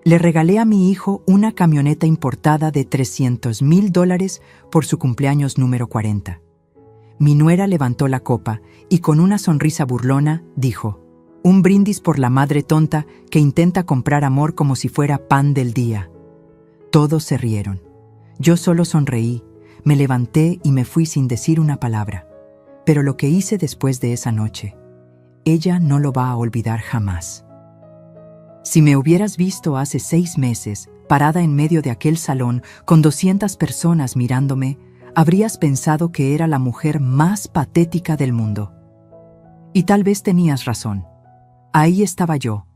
Le regalé a mi hijo una camioneta importada de $300,000 por su cumpleaños número 40. Mi nuera levantó la copa y con una sonrisa burlona dijo: un brindis por la madre tonta que intenta comprar amor como si fuera pan del día. Todos se rieron. Yo solo sonreí, me levanté y me fui sin decir una palabra. Pero lo que hice después de esa noche, ella no lo va a olvidar jamás. Si me hubieras visto hace 6 meses, parada en medio de aquel salón con 200 personas mirándome, habrías pensado que era la mujer más patética del mundo. Y tal vez tenías razón. Ahí estaba yo,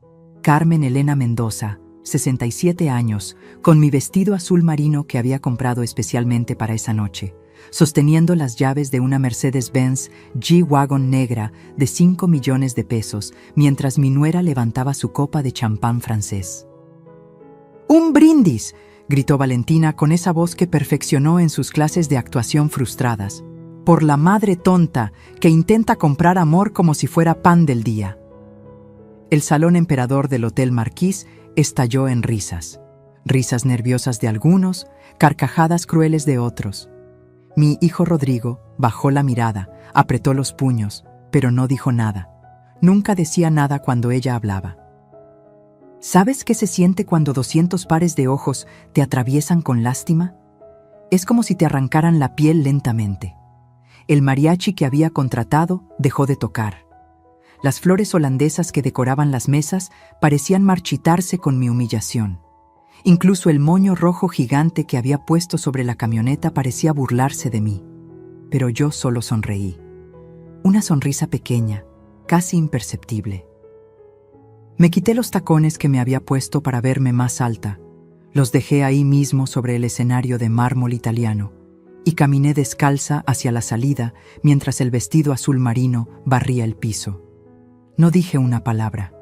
Carmen Elena Mendoza, 67 años, con mi vestido azul marino que había comprado especialmente para esa noche, sosteniendo las llaves de una Mercedes-Benz G-Wagon negra de 5 millones de pesos, mientras mi nuera levantaba su copa de champán francés. ¡Un brindis!, gritó Valentina con esa voz que perfeccionó en sus clases de actuación frustradas. Por la madre tonta que intenta comprar amor como si fuera pan del día. El salón emperador del Hotel Marquis estalló en risas. Risas nerviosas de algunos, carcajadas crueles de otros. Mi hijo Rodrigo bajó la mirada, apretó los puños, pero no dijo nada. Nunca decía nada cuando ella hablaba. ¿Sabes qué se siente cuando 200 pares de ojos te atraviesan con lástima? Es como si te arrancaran la piel lentamente. El mariachi que había contratado dejó de tocar. Las flores holandesas que decoraban las mesas parecían marchitarse con mi humillación. Incluso el moño rojo gigante que había puesto sobre la camioneta parecía burlarse de mí. Pero yo solo sonreí. Una sonrisa pequeña, casi imperceptible. Me quité los tacones que me había puesto para verme más alta. Los dejé ahí mismo sobre el escenario de mármol italiano y caminé descalza hacia la salida mientras el vestido azul marino barría el piso. No dije una palabra,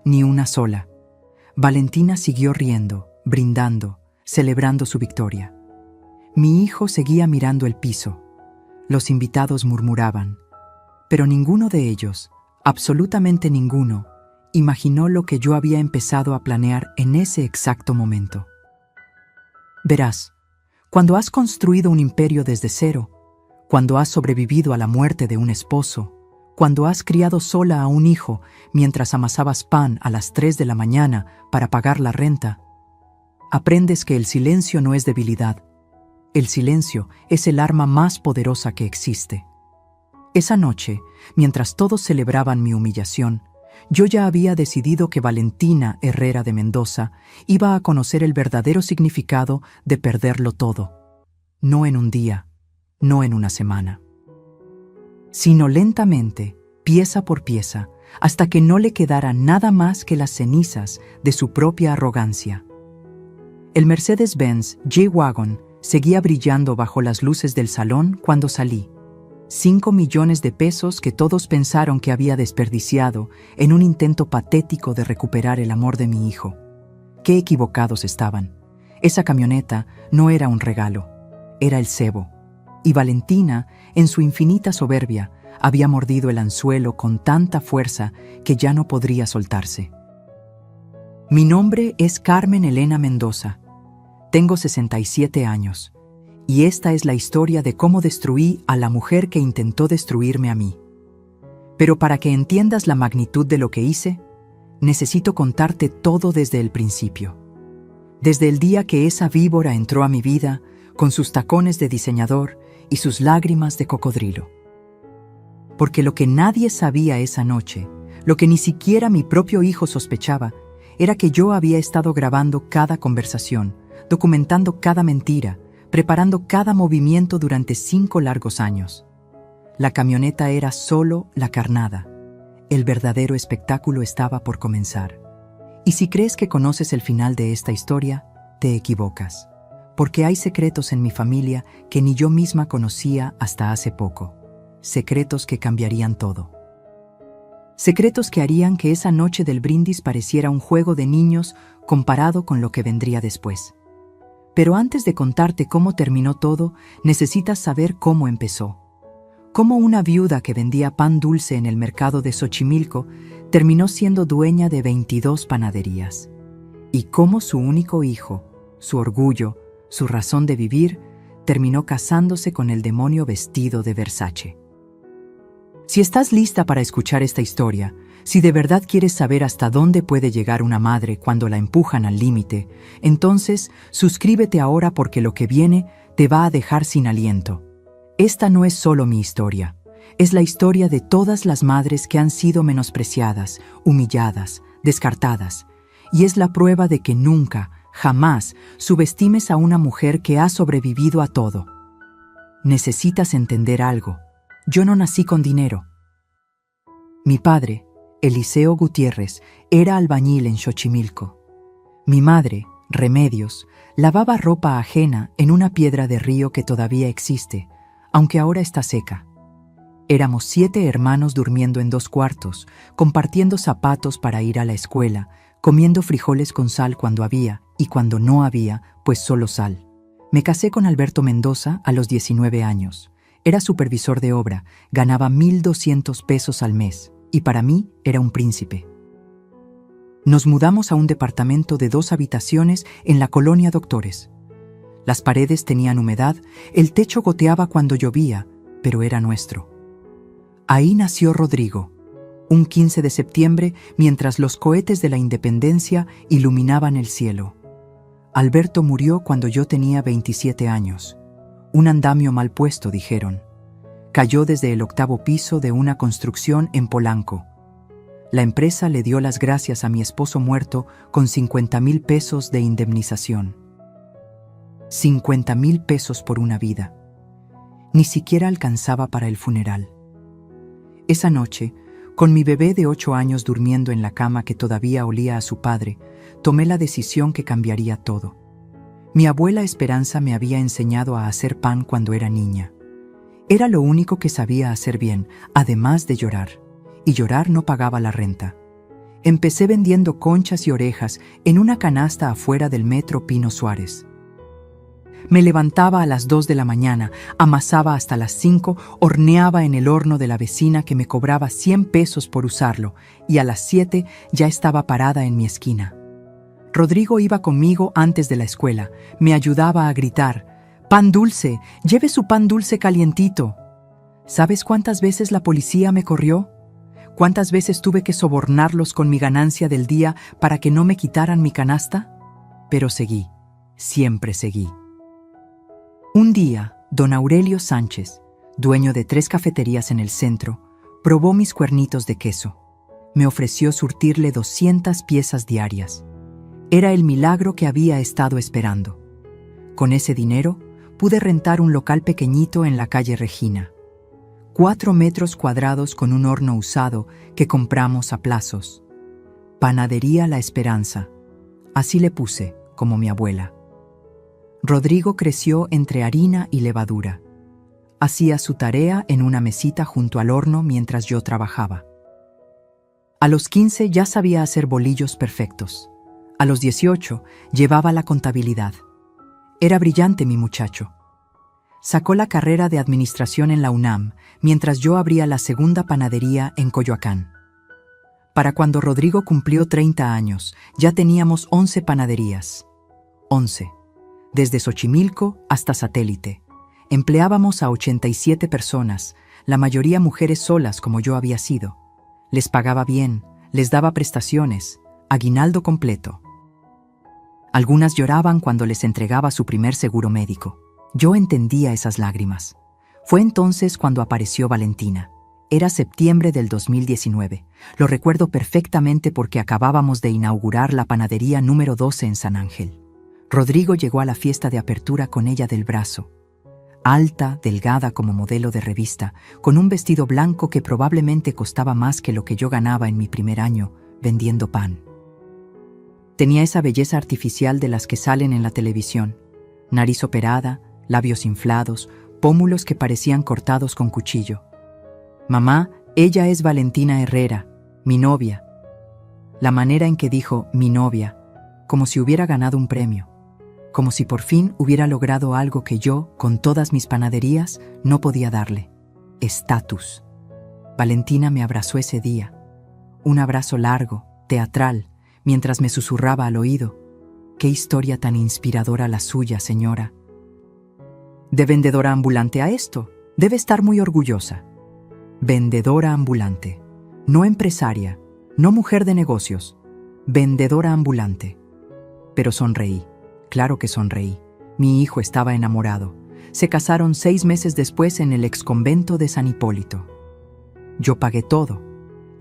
ni una sola. Valentina siguió riendo, brindando, celebrando su victoria. Mi hijo seguía mirando el piso. Los invitados murmuraban, pero ninguno de ellos, absolutamente ninguno, imaginó lo que yo había empezado a planear en ese exacto momento. Verás, cuando has construido un imperio desde cero, cuando has sobrevivido a la muerte de un esposo, cuando has criado sola a un hijo mientras amasabas pan a las 3 de la mañana para pagar la renta, aprendes que el silencio no es debilidad. El silencio es el arma más poderosa que existe. Esa noche, mientras todos celebraban mi humillación, yo ya había decidido que Valentina Herrera de Mendoza iba a conocer el verdadero significado de perderlo todo. No en un día, no en una semana, sino lentamente, pieza por pieza, hasta que no le quedara nada más que las cenizas de su propia arrogancia. El Mercedes-Benz G-Wagon seguía brillando bajo las luces del salón cuando salí. 5 millones de pesos que todos pensaron que había desperdiciado en un intento patético de recuperar el amor de mi hijo. Qué equivocados estaban. Esa camioneta no era un regalo, era el cebo. Y Valentina, en su infinita soberbia, había mordido el anzuelo con tanta fuerza que ya no podría soltarse. Mi nombre es Carmen Elena Mendoza. Tengo 67 años. Y esta es la historia de cómo destruí a la mujer que intentó destruirme a mí. Pero para que entiendas la magnitud de lo que hice, necesito contarte todo desde el principio. Desde el día que esa víbora entró a mi vida, con sus tacones de diseñador y sus lágrimas de cocodrilo. Porque lo que nadie sabía esa noche, lo que ni siquiera mi propio hijo sospechaba, era que yo había estado grabando cada conversación, documentando cada mentira, preparando cada movimiento durante 5 largos años. La camioneta era solo la carnada. El verdadero espectáculo estaba por comenzar. Y si crees que conoces el final de esta historia, te equivocas. Porque hay secretos en mi familia que ni yo misma conocía hasta hace poco. Secretos que cambiarían todo. Secretos que harían que esa noche del brindis pareciera un juego de niños comparado con lo que vendría después. Pero antes de contarte cómo terminó todo, necesitas saber cómo empezó. Cómo una viuda que vendía pan dulce en el mercado de Xochimilco terminó siendo dueña de 22 panaderías. y cómo su único hijo, su orgullo, su razón de vivir, terminó casándose con el demonio vestido de Versace. Si estás lista para escuchar esta historia, si de verdad quieres saber hasta dónde puede llegar una madre cuando la empujan al límite, entonces suscríbete ahora porque lo que viene te va a dejar sin aliento. Esta no es solo mi historia, es la historia de todas las madres que han sido menospreciadas, humilladas, descartadas, y es la prueba de que nunca, jamás subestimes a una mujer que ha sobrevivido a todo. Necesitas entender algo. Yo no nací con dinero. Mi padre, Eliseo Gutiérrez, era albañil en Xochimilco. Mi madre, Remedios, lavaba ropa ajena en una piedra de río que todavía existe, aunque ahora está seca. Éramos 7 hermanos durmiendo en 2 cuartos, compartiendo zapatos para ir a la escuela, comiendo frijoles con sal cuando había, y cuando no había, pues solo sal. Me casé con Alberto Mendoza a los 19 años. Era supervisor de obra, ganaba 1,200 pesos al mes, y para mí era un príncipe. Nos mudamos a un departamento de 2 habitaciones en la colonia Doctores. Las paredes tenían humedad, el techo goteaba cuando llovía, pero era nuestro. Ahí nació Rodrigo, un 15 de septiembre mientras los cohetes de la Independencia iluminaban el cielo. Alberto murió cuando yo tenía 27 años. Un andamio mal puesto, dijeron. Cayó desde el 8º piso de una construcción en Polanco. La empresa le dio las gracias a mi esposo muerto con 50,000 pesos de indemnización. 50,000 pesos por una vida. Ni siquiera alcanzaba para el funeral. Esa noche, con mi bebé de 8 años durmiendo en la cama que todavía olía a su padre, tomé la decisión que cambiaría todo. Mi abuela Esperanza me había enseñado a hacer pan cuando era niña. Era lo único que sabía hacer bien, además de llorar. Y llorar no pagaba la renta. Empecé vendiendo conchas y orejas en una canasta afuera del metro Pino Suárez. Me levantaba a las 2 de la mañana, amasaba hasta las 5, horneaba en el horno de la vecina que me cobraba 100 pesos por usarlo, y a las 7 ya estaba parada en mi esquina. Rodrigo iba conmigo antes de la escuela, me ayudaba a gritar: «¡Pan dulce! ¡Lleve su pan dulce calientito!». ¿Sabes cuántas veces la policía me corrió? ¿Cuántas veces tuve que sobornarlos con mi ganancia del día para que no me quitaran mi canasta? Pero seguí, siempre seguí. Un día, don Aurelio Sánchez, dueño de 3 cafeterías en el centro, probó mis cuernitos de queso. Me ofreció surtirle 200 piezas diarias. Era el milagro que había estado esperando. Con ese dinero, pude rentar un local pequeñito en la calle Regina. 4 metros cuadrados con un horno usado que compramos a plazos. Panadería La Esperanza. Así le puse, como mi abuela. Rodrigo creció entre harina y levadura. Hacía su tarea en una mesita junto al horno mientras yo trabajaba. A los 15 ya sabía hacer bolillos perfectos. A los 18 llevaba la contabilidad. Era brillante mi muchacho. Sacó la carrera de administración en la UNAM, mientras yo abría la segunda panadería en Coyoacán. Para cuando Rodrigo cumplió 30 años, ya teníamos 11 panaderías. 11. Desde Xochimilco hasta Satélite. Empleábamos a 87 personas, la mayoría mujeres solas como yo había sido. Les pagaba bien, les daba prestaciones, aguinaldo completo. Algunas lloraban cuando les entregaba su primer seguro médico. Yo entendía esas lágrimas. Fue entonces cuando apareció Valentina. Era septiembre del 2019. Lo recuerdo perfectamente porque acabábamos de inaugurar la panadería número 12 en San Ángel. Rodrigo llegó a la fiesta de apertura con ella del brazo. Alta, delgada como modelo de revista, con un vestido blanco que probablemente costaba más que lo que yo ganaba en mi primer año vendiendo pan. Tenía esa belleza artificial de las que salen en la televisión. Nariz operada, labios inflados, pómulos que parecían cortados con cuchillo. «Mamá, ella es Valentina Herrera, mi novia». La manera en que dijo «mi novia», como si hubiera ganado un premio. Como si por fin hubiera logrado algo que yo, con todas mis panaderías, no podía darle: estatus. Valentina me abrazó ese día. Un abrazo largo, teatral, mientras me susurraba al oído: «Qué historia tan inspiradora la suya, señora». De vendedora ambulante a esto, debe estar muy orgullosa. Vendedora ambulante, no empresaria, no mujer de negocios, vendedora ambulante. Pero sonreí, claro que sonreí. Mi hijo estaba enamorado. Se casaron 6 meses después en el exconvento de San Hipólito. Yo pagué todo: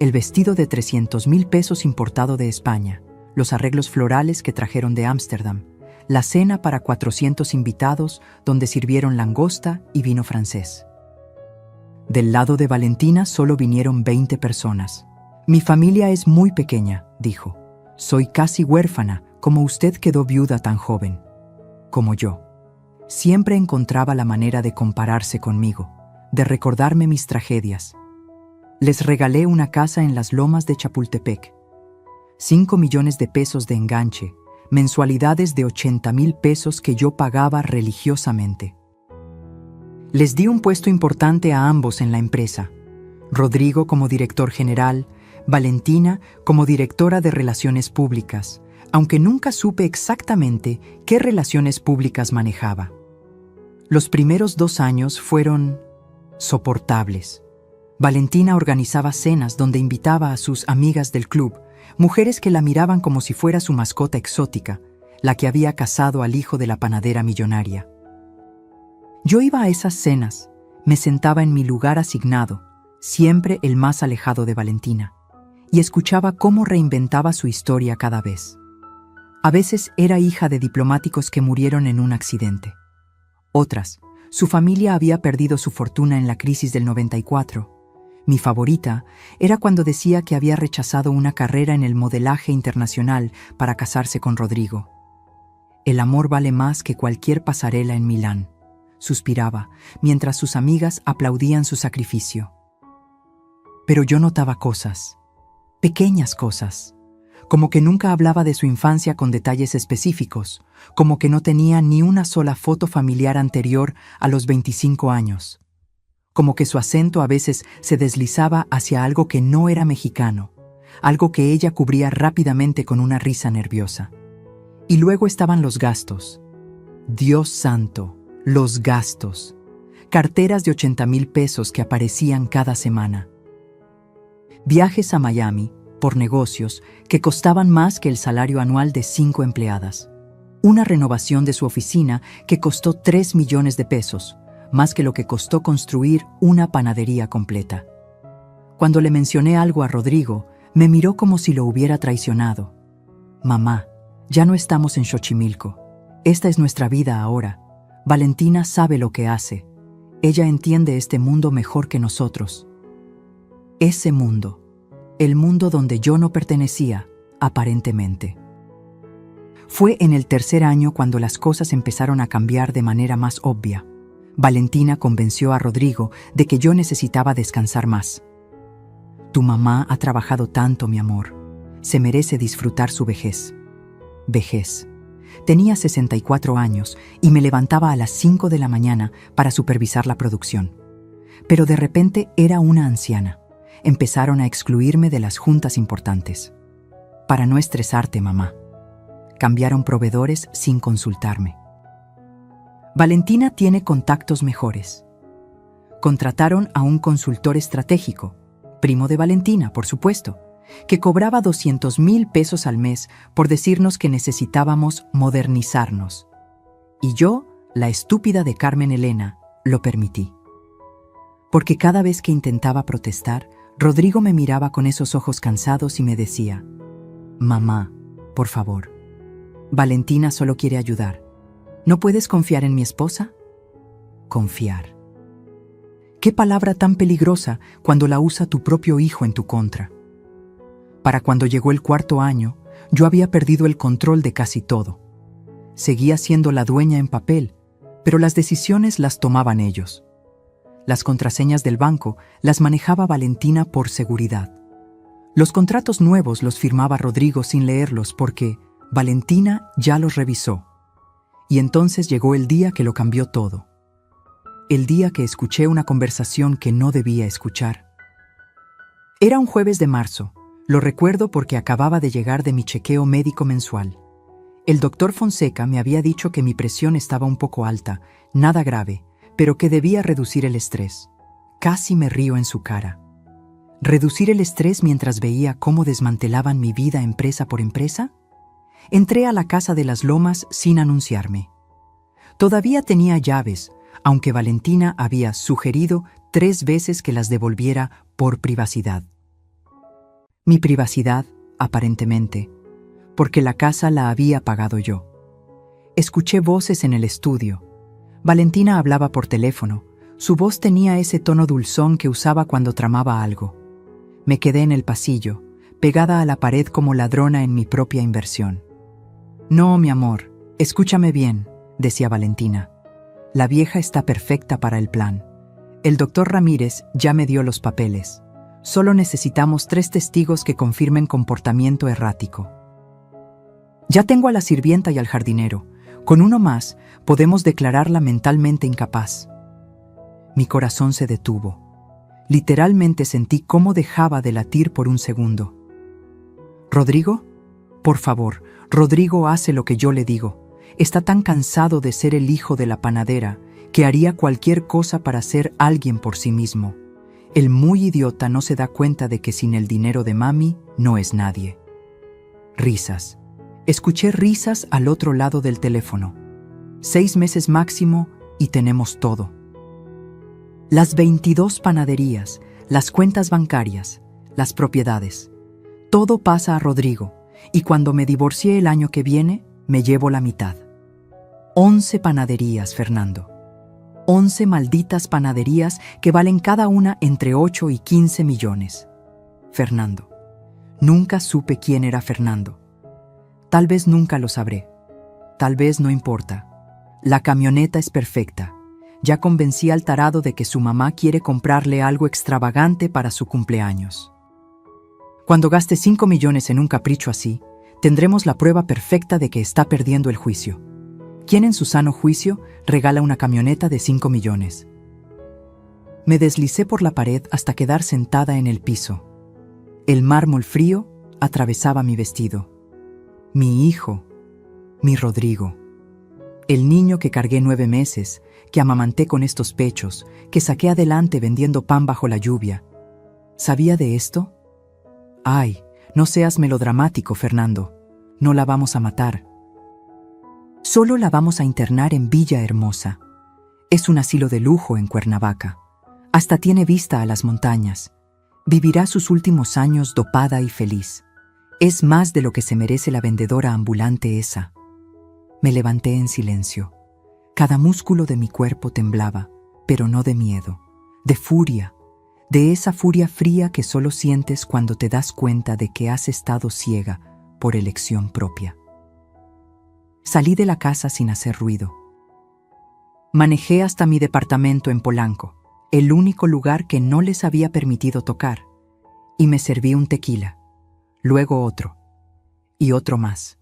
el vestido de 300,000 pesos importado de España, los arreglos florales que trajeron de Ámsterdam, la cena para 400 invitados donde sirvieron langosta y vino francés. Del lado de Valentina solo vinieron 20 personas. «Mi familia es muy pequeña», dijo. «Soy casi huérfana, como usted quedó viuda tan joven». Como yo. Siempre encontraba la manera de compararse conmigo, de recordarme mis tragedias. Les regalé una casa en las lomas de Chapultepec. 5 millones de pesos de enganche, mensualidades de 80,000 pesos que yo pagaba religiosamente. Les di un puesto importante a ambos en la empresa. Rodrigo como director general, Valentina como directora de Relaciones Públicas, aunque nunca supe exactamente qué relaciones públicas manejaba. Los primeros 2 años fueron soportables. Valentina organizaba cenas donde invitaba a sus amigas del club, mujeres que la miraban como si fuera su mascota exótica, la que había casado al hijo de la panadera millonaria. Yo iba a esas cenas, me sentaba en mi lugar asignado, siempre el más alejado de Valentina, y escuchaba cómo reinventaba su historia cada vez. A veces era hija de diplomáticos que murieron en un accidente. Otras, su familia había perdido su fortuna en la crisis del 94. Mi favorita era cuando decía que había rechazado una carrera en el modelaje internacional para casarse con Rodrigo. «El amor vale más que cualquier pasarela en Milán», suspiraba, mientras sus amigas aplaudían su sacrificio. Pero yo notaba cosas, pequeñas cosas, como que nunca hablaba de su infancia con detalles específicos, como que no tenía ni una sola foto familiar anterior a los 25 años, como que su acento a veces se deslizaba hacia algo que no era mexicano, algo que ella cubría rápidamente con una risa nerviosa. Y luego estaban los gastos. Dios santo, los gastos. Carteras de 80,000 pesos que aparecían cada semana. Viajes a Miami, por negocios, que costaban más que el salario anual de 5 empleadas. Una renovación de su oficina que costó 3 millones de pesos, más que lo que costó construir una panadería completa. Cuando le mencioné algo a Rodrigo, me miró como si lo hubiera traicionado. «Mamá, ya no estamos en Xochimilco. Esta es nuestra vida ahora. Valentina sabe lo que hace. Ella entiende este mundo mejor que nosotros». Ese mundo. El mundo donde yo no pertenecía, aparentemente. Fue en el 3er año cuando las cosas empezaron a cambiar de manera más obvia. Valentina convenció a Rodrigo de que yo necesitaba descansar más. «Tu mamá ha trabajado tanto, mi amor. Se merece disfrutar su vejez». Vejez. Tenía 64 años y me levantaba a las 5 de la mañana para supervisar la producción. Pero de repente era una anciana. Empezaron a excluirme de las juntas importantes. «Para no estresarte, mamá». Cambiaron proveedores sin consultarme. Valentina tiene contactos mejores. Contrataron a un consultor estratégico, primo de Valentina, por supuesto, que cobraba 200,000 pesos al mes por decirnos que necesitábamos modernizarnos. Y yo, la estúpida de Carmen Elena, lo permití. Porque cada vez que intentaba protestar, Rodrigo me miraba con esos ojos cansados y me decía: «Mamá, por favor, Valentina solo quiere ayudar. ¿No puedes confiar en mi esposa?» Confiar. Qué palabra tan peligrosa cuando la usa tu propio hijo en tu contra. Para cuando llegó el 4.º año, yo había perdido el control de casi todo. Seguía siendo la dueña en papel, pero las decisiones las tomaban ellos. Las contraseñas del banco las manejaba Valentina por seguridad. Los contratos nuevos los firmaba Rodrigo sin leerlos porque Valentina ya los revisó. Y entonces llegó el día que lo cambió todo. El día que escuché una conversación que no debía escuchar. Era un jueves de marzo. Lo recuerdo porque acababa de llegar de mi chequeo médico mensual. El doctor Fonseca me había dicho que mi presión estaba un poco alta, nada grave, pero que debía reducir el estrés. Casi me río en su cara. ¿Reducir el estrés mientras veía cómo desmantelaban mi vida empresa por empresa? Entré a la Casa de las Lomas sin anunciarme. Todavía tenía llaves, aunque Valentina había sugerido 3 veces que las devolviera por privacidad. Mi privacidad, aparentemente, porque la casa la había pagado yo. Escuché voces en el estudio. Valentina hablaba por teléfono. Su voz tenía ese tono dulzón que usaba cuando tramaba algo. Me quedé en el pasillo, pegada a la pared como ladrona en mi propia inversión. «No, mi amor, escúchame bien», decía Valentina. «La vieja está perfecta para el plan. El doctor Ramírez ya me dio los papeles. Solo necesitamos 3 testigos que confirmen comportamiento errático. Ya tengo a la sirvienta y al jardinero. Con uno más, podemos declararla mentalmente incapaz». Mi corazón se detuvo. Literalmente sentí cómo dejaba de latir por un segundo. «¿Rodrigo? Por favor, Rodrigo hace lo que yo le digo. Está tan cansado de ser el hijo de la panadera que haría cualquier cosa para ser alguien por sí mismo. El muy idiota no se da cuenta de que sin el dinero de mami no es nadie». Risas. Escuché risas al otro lado del teléfono. 6 meses máximo y tenemos todo. Las 22 panaderías, las cuentas bancarias, las propiedades. Todo pasa a Rodrigo, y cuando me divorcie el año que viene, me llevo la mitad. 11 panaderías, Fernando. 11 malditas panaderías que valen cada una entre 8 y 15 millones. Fernando. Nunca supe quién era Fernando. Tal vez nunca lo sabré. Tal vez no importa. La camioneta es perfecta. Ya convencí al tarado de que su mamá quiere comprarle algo extravagante para su cumpleaños. Cuando gaste 5 millones en un capricho así, tendremos la prueba perfecta de que está perdiendo el juicio. ¿Quién en su sano juicio regala una camioneta de 5 millones? Me deslicé por la pared hasta quedar sentada en el piso. El mármol frío atravesaba mi vestido. Mi hijo, mi Rodrigo. El niño que cargué 9 meses, que amamanté con estos pechos, que saqué adelante vendiendo pan bajo la lluvia. ¿Sabía de esto? Ay, no seas melodramático, Fernando. No la vamos a matar. Solo la vamos a internar en Villa Hermosa. Es un asilo de lujo en Cuernavaca. Hasta tiene vista a las montañas. Vivirá sus últimos años dopada y feliz. Es más de lo que se merece la vendedora ambulante esa. Me levanté en silencio. Cada músculo de mi cuerpo temblaba, pero no de miedo, de furia, de esa furia fría que solo sientes cuando te das cuenta de que has estado ciega por elección propia. Salí de la casa sin hacer ruido. Manejé hasta mi departamento en Polanco, el único lugar que no les había permitido tocar, y me serví un tequila, luego otro, y otro más.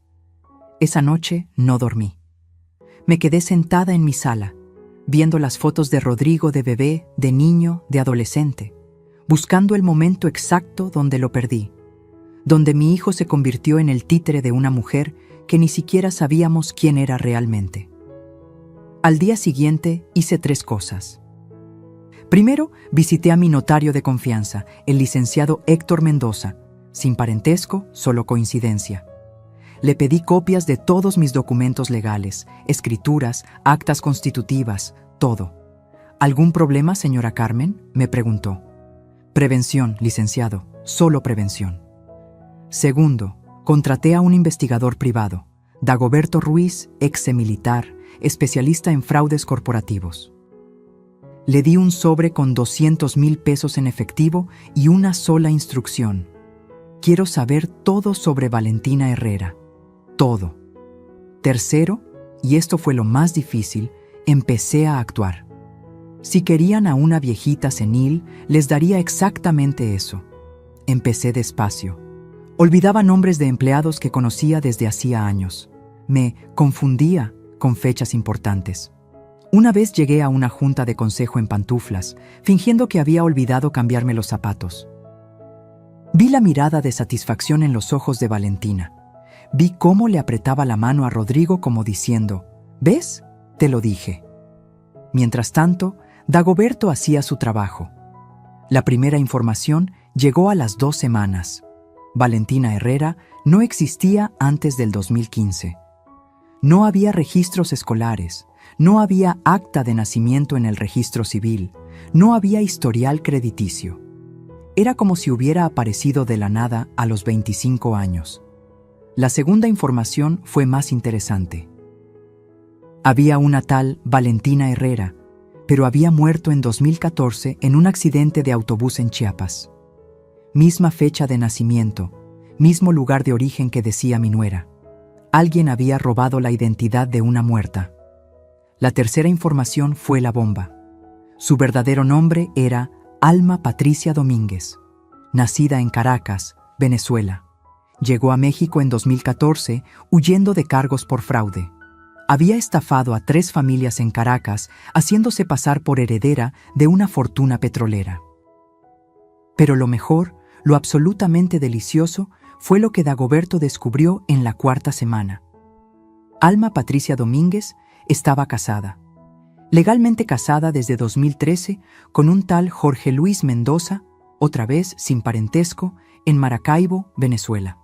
Esa noche no dormí. Me quedé sentada en mi sala, viendo las fotos de Rodrigo de bebé, de niño, de adolescente, buscando el momento exacto donde lo perdí, donde mi hijo se convirtió en el títere de una mujer que ni siquiera sabíamos quién era realmente. Al día siguiente hice 3 cosas. Primero, visité a mi notario de confianza, el licenciado Héctor Mendoza, sin parentesco, solo coincidencia. Le pedí copias de todos mis documentos legales, escrituras, actas constitutivas, todo. ¿Algún problema, señora Carmen?, me preguntó. Prevención, licenciado, solo prevención. Segundo, contraté a un investigador privado, Dagoberto Ruiz, ex-militar, especialista en fraudes corporativos. Le di un sobre con 200,000 pesos en efectivo y una sola instrucción. Quiero saber todo sobre Valentina Herrera. Todo. Tercero, y esto fue lo más difícil, empecé a actuar. Si querían a una viejita senil, les daría exactamente eso. Empecé despacio. Olvidaba nombres de empleados que conocía desde hacía años. Me confundía con fechas importantes. Una vez llegué a una junta de consejo en pantuflas, fingiendo que había olvidado cambiarme los zapatos. Vi la mirada de satisfacción en los ojos de Valentina. Vi cómo le apretaba la mano a Rodrigo como diciendo, ¿ves? Te lo dije. Mientras tanto, Dagoberto hacía su trabajo. La primera información llegó a las 2 semanas. Valentina Herrera no existía antes del 2015. No había registros escolares, no había acta de nacimiento en el registro civil, no había historial crediticio. Era como si hubiera aparecido de la nada a los 25 años. La segunda información fue más interesante. Había una tal Valentina Herrera, pero había muerto en 2014 en un accidente de autobús en Chiapas. Misma fecha de nacimiento, mismo lugar de origen que decía mi nuera. Alguien había robado la identidad de una muerta. La tercera información fue la bomba. Su verdadero nombre era Alma Patricia Domínguez, nacida en Caracas, Venezuela. Llegó a México en 2014 huyendo de cargos por fraude. Había estafado a 3 familias en Caracas, haciéndose pasar por heredera de una fortuna petrolera. Pero lo mejor, lo absolutamente delicioso, fue lo que Dagoberto descubrió en la 4ª semana. Alma Patricia Domínguez estaba casada. Legalmente casada desde 2013 con un tal Jorge Luis Mendoza, otra vez sin parentesco, en Maracaibo, Venezuela.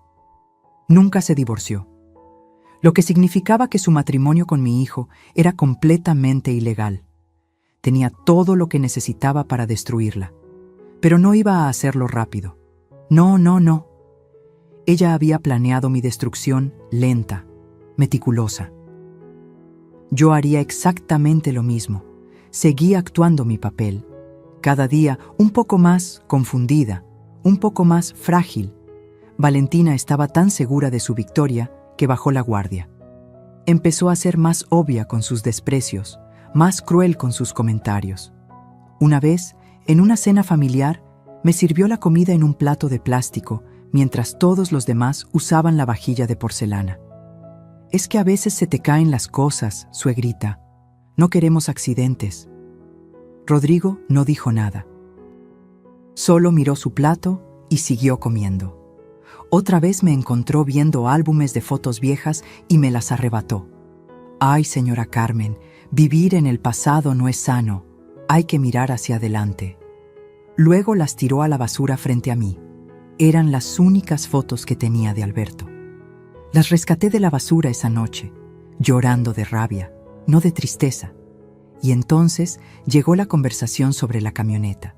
Nunca se divorció, lo que significaba que su matrimonio con mi hijo era completamente ilegal. Tenía todo lo que necesitaba para destruirla, pero no iba a hacerlo rápido. No. Ella había planeado mi destrucción lenta, meticulosa. Yo haría exactamente lo mismo. Seguía actuando mi papel, cada día un poco más confundida, un poco más frágil. Valentina estaba tan segura de su victoria que bajó la guardia. Empezó a ser más obvia con sus desprecios, más cruel con sus comentarios. Una vez, en una cena familiar, me sirvió la comida en un plato de plástico, mientras todos los demás usaban la vajilla de porcelana. Es que a veces se te caen las cosas, suegrita. No queremos accidentes. Rodrigo no dijo nada. Solo miró su plato y siguió comiendo. Otra vez me encontró viendo álbumes de fotos viejas y me las arrebató. Ay, señora Carmen, vivir en el pasado no es sano. Hay que mirar hacia adelante. Luego las tiró a la basura frente a mí. Eran las únicas fotos que tenía de Alberto. Las rescaté de la basura esa noche, llorando de rabia, no de tristeza. Y entonces llegó la conversación sobre la camioneta.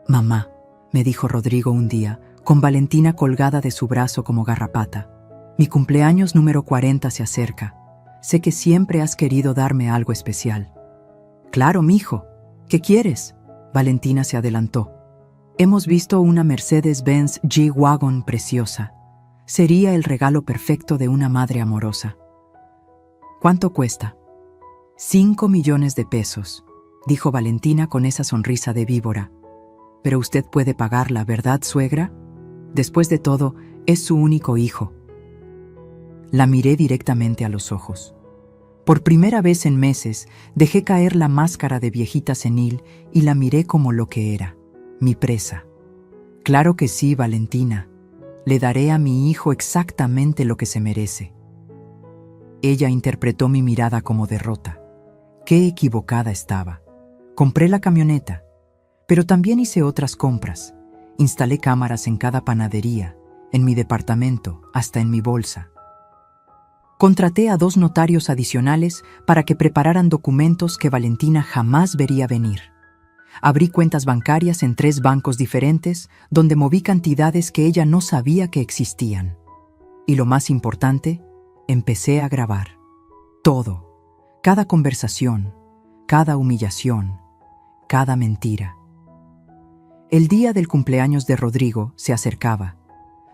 Mamá, me dijo Rodrigo un día, con Valentina colgada de su brazo como garrapata. Mi cumpleaños número 40 se acerca. Sé que siempre has querido darme algo especial. Claro, mijo. ¿Qué quieres? Valentina se adelantó. Hemos visto una Mercedes-Benz G-Wagon preciosa. Sería el regalo perfecto de una madre amorosa. ¿Cuánto cuesta? 5 millones de pesos, dijo Valentina con esa sonrisa de víbora. Pero usted puede pagarla, ¿verdad, suegra? Después de todo, es su único hijo. La miré directamente a los ojos. Por primera vez en meses, dejé caer la máscara de viejita senil y la miré como lo que era, mi presa. Claro que sí, Valentina. Le daré a mi hijo exactamente lo que se merece. Ella interpretó mi mirada como derrota. Qué equivocada estaba. Compré la camioneta, pero también hice otras compras. Instalé cámaras en cada panadería, en mi departamento, hasta en mi bolsa. Contraté a 2 notarios adicionales para que prepararan documentos que Valentina jamás vería venir. Abrí cuentas bancarias en 3 bancos diferentes, donde moví cantidades que ella no sabía que existían. Y lo más importante, empecé a grabar. Todo. Cada conversación, cada humillación, cada mentira. El día del cumpleaños de Rodrigo se acercaba.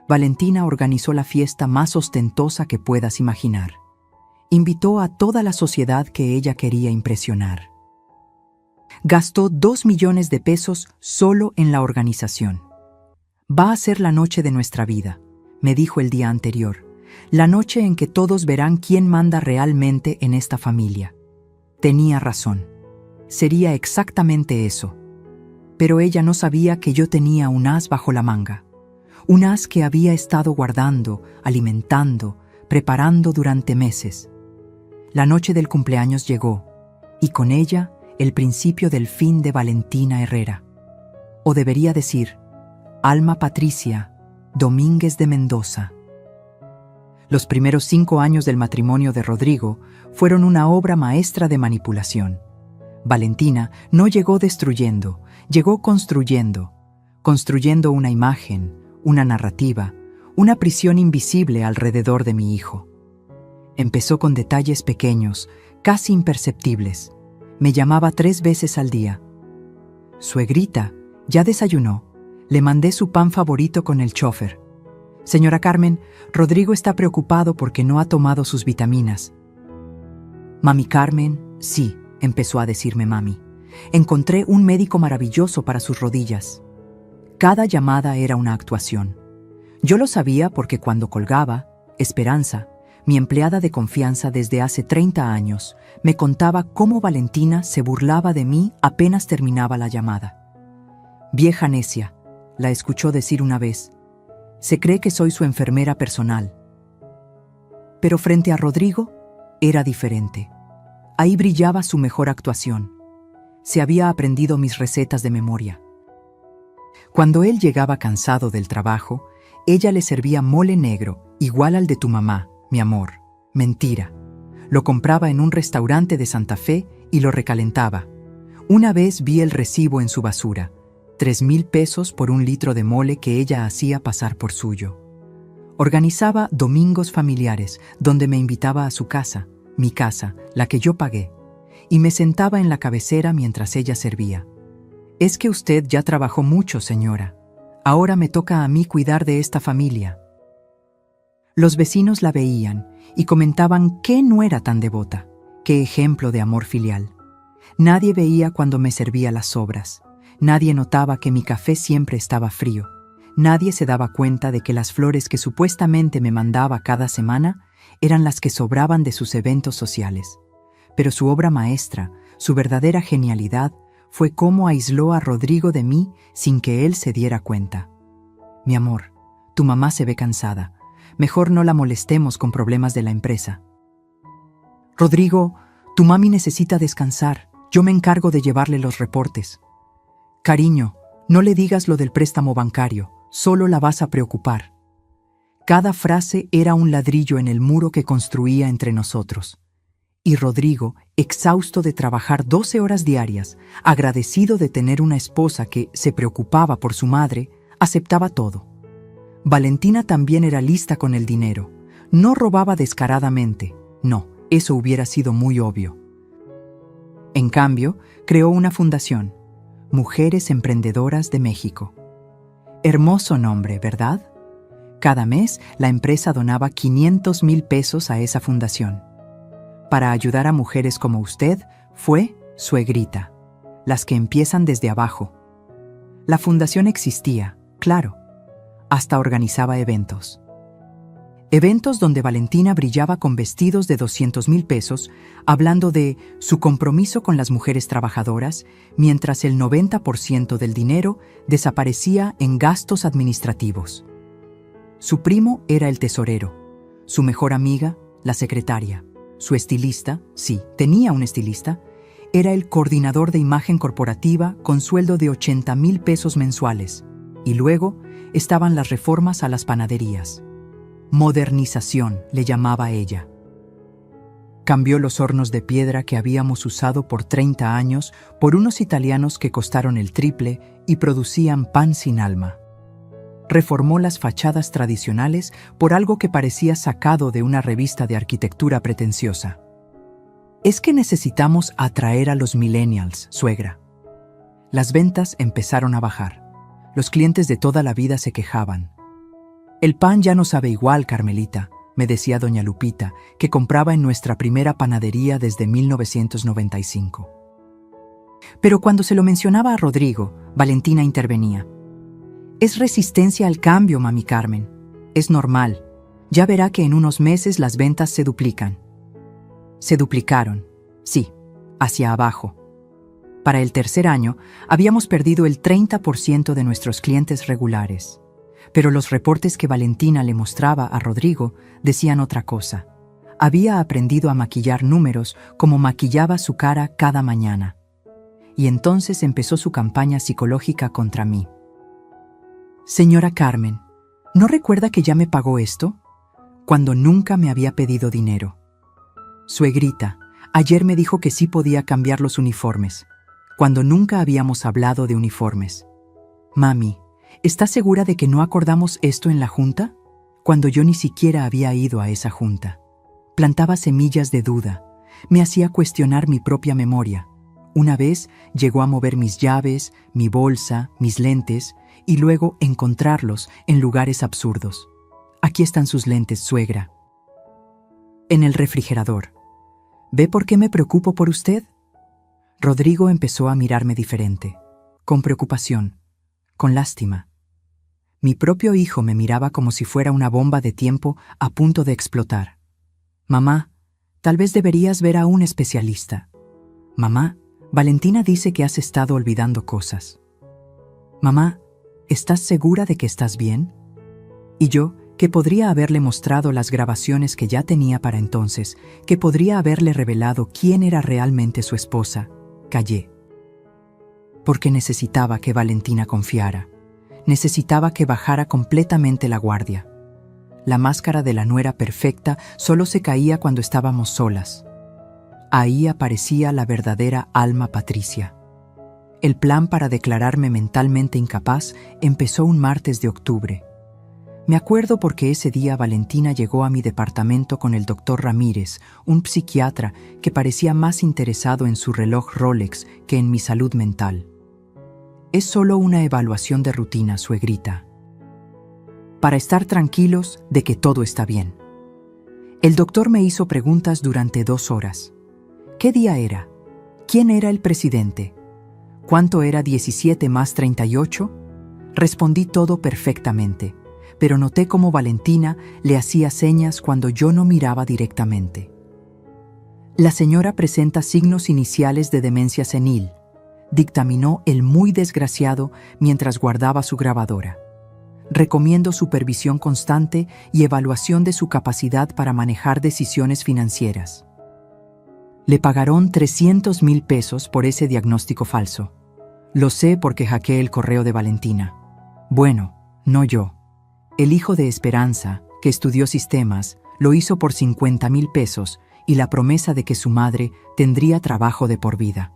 Valentina organizó la fiesta más ostentosa que puedas imaginar. Invitó a toda la sociedad que ella quería impresionar. Gastó 2 millones de pesos solo en la organización. Va a ser la noche de nuestra vida, me dijo el día anterior. La noche en que todos verán quién manda realmente en esta familia. Tenía razón. Sería exactamente eso. Pero ella no sabía que yo tenía un as bajo la manga. un as que había estado guardando, alimentando, preparando durante meses. La noche del cumpleaños llegó, y con ella el principio del fin de Valentina Herrera. O debería decir, Alma Patricia Domínguez de Mendoza. Los primeros 5 años del matrimonio de Rodrigo fueron una obra maestra de manipulación. Valentina no llegó destruyendo, llegó construyendo una imagen, una narrativa, una prisión invisible alrededor de mi hijo. Empezó con detalles pequeños, casi imperceptibles. Me llamaba 3 veces al día. Suegrita, ¿ya desayunó? Le mandé su pan favorito con el chofer. Señora Carmen, Rodrigo está preocupado porque no ha tomado sus vitaminas. Mami Carmen, sí, empezó a decirme mami. Encontré un médico maravilloso para sus rodillas. Cada llamada era una actuación. Yo lo sabía porque cuando colgaba, Esperanza, mi empleada de confianza desde hace 30 años, me contaba cómo Valentina se burlaba de mí apenas terminaba la llamada. Vieja necia, la escuchó decir una vez. Se cree que soy su enfermera personal. Pero frente a Rodrigo, era diferente. Ahí brillaba su mejor actuación. Se había aprendido mis recetas de memoria. Cuando él llegaba cansado del trabajo, ella le servía mole negro, igual al de tu mamá, mi amor. Mentira. Lo compraba en un restaurante de Santa Fe y lo recalentaba. Una vez vi el recibo en su basura. 3,000 pesos por 1 litro de mole que ella hacía pasar por suyo. Organizaba domingos familiares, donde me invitaba a su casa, mi casa, la que yo pagué, y me sentaba en la cabecera mientras ella servía. Es que usted ya trabajó mucho, señora. Ahora me toca a mí cuidar de esta familia. Los vecinos la veían y comentaban que no era tan devota, qué ejemplo de amor filial. Nadie veía cuando me servía las sobras. Nadie notaba que mi café siempre estaba frío. Nadie se daba cuenta de que las flores que supuestamente me mandaba cada semana eran las que sobraban de sus eventos sociales. Pero su obra maestra, su verdadera genialidad, fue cómo aisló a Rodrigo de mí sin que él se diera cuenta. Mi amor, tu mamá se ve cansada. Mejor no la molestemos con problemas de la empresa. Rodrigo, tu mami necesita descansar. Yo me encargo de llevarle los reportes. Cariño, no le digas lo del préstamo bancario, solo la vas a preocupar. Cada frase era un ladrillo en el muro que construía entre nosotros. Y Rodrigo, exhausto de trabajar 12 horas diarias, agradecido de tener una esposa que se preocupaba por su madre, aceptaba todo. Valentina también era lista con el dinero. No robaba descaradamente, no, eso hubiera sido muy obvio. En cambio, creó una fundación, Mujeres Emprendedoras de México. Hermoso nombre, ¿verdad? Cada mes, la empresa donaba 500,000 pesos a esa fundación. Para ayudar a mujeres como usted, fue Suegrita, las que empiezan desde abajo. La fundación existía, claro. Hasta organizaba eventos. Eventos donde Valentina brillaba con vestidos de 200,000 pesos, hablando de su compromiso con las mujeres trabajadoras, mientras el 90% del dinero desaparecía en gastos administrativos. Su primo era el tesorero, su mejor amiga, la secretaria, su estilista, sí, tenía un estilista, era el coordinador de imagen corporativa con sueldo de 80,000 pesos mensuales, y luego estaban las reformas a las panaderías. Modernización, le llamaba ella. Cambió los hornos de piedra que habíamos usado por 30 años por unos italianos que costaron el triple y producían pan sin alma. Reformó las fachadas tradicionales por algo que parecía sacado de una revista de arquitectura pretenciosa. Es que necesitamos atraer a los millennials, suegra. Las ventas empezaron a bajar. Los clientes de toda la vida se quejaban. El pan ya no sabe igual, Carmelita, me decía doña Lupita, que compraba en nuestra primera panadería desde 1995. Pero cuando se lo mencionaba a Rodrigo, Valentina intervenía. Es resistencia al cambio, mami Carmen. Es normal. Ya verá que en unos meses las ventas se duplican. Se duplicaron, sí, hacia abajo. Para el tercer año, habíamos perdido el 30% de nuestros clientes regulares. pero los reportes que Valentina le mostraba a Rodrigo decían otra cosa. Había aprendido a maquillar números como maquillaba su cara cada mañana. Y entonces empezó su campaña psicológica contra mí. Señora Carmen, ¿no recuerda que ya me pagó esto? Cuando nunca me había pedido dinero. Suegrita, ayer me dijo que sí podía cambiar los uniformes, cuando nunca habíamos hablado de uniformes. Mami, ¿estás segura de que no acordamos esto en la junta? Cuando yo ni siquiera había ido a esa junta. Plantaba semillas de duda, me hacía cuestionar mi propia memoria. Una vez llegó a mover mis llaves, mi bolsa, mis lentes, y luego encontrarlos en lugares absurdos. Aquí están sus lentes, suegra. En el refrigerador. ¿Ve por qué me preocupo por usted? Rodrigo empezó a mirarme diferente, con preocupación, con lástima. Mi propio hijo me miraba como si fuera una bomba de tiempo a punto de explotar. Mamá, tal vez deberías ver a un especialista. Mamá, Valentina dice que has estado olvidando cosas. Mamá, ¿estás segura de que estás bien? Y yo, que podría haberle mostrado las grabaciones que ya tenía para entonces, que podría haberle revelado quién era realmente su esposa, callé. Porque necesitaba que Valentina confiara. Necesitaba que bajara completamente la guardia. La máscara de la nuera perfecta solo se caía cuando estábamos solas. Ahí aparecía la verdadera alma Patricia. El plan para declararme mentalmente incapaz empezó un martes de octubre. Me acuerdo porque ese día Valentina llegó a mi departamento con el doctor Ramírez, un psiquiatra que parecía más interesado en su reloj Rolex que en mi salud mental. Es solo una evaluación de rutina, suegrita. Para estar tranquilos de que todo está bien. El doctor me hizo preguntas durante 2 horas. ¿Qué día era? ¿Quién era el presidente? ¿Cuánto era 17 más 38? Respondí todo perfectamente, pero noté cómo Valentina le hacía señas cuando yo no miraba directamente. La señora presenta signos iniciales de demencia senil, dictaminó el muy desgraciado mientras guardaba su grabadora. Recomiendo supervisión constante y evaluación de su capacidad para manejar decisiones financieras. Le pagaron 300,000 pesos por ese diagnóstico falso. Lo sé porque hackeé el correo de Valentina. Bueno, no yo. El hijo de Esperanza, que estudió sistemas, lo hizo por 50,000 pesos y la promesa de que su madre tendría trabajo de por vida.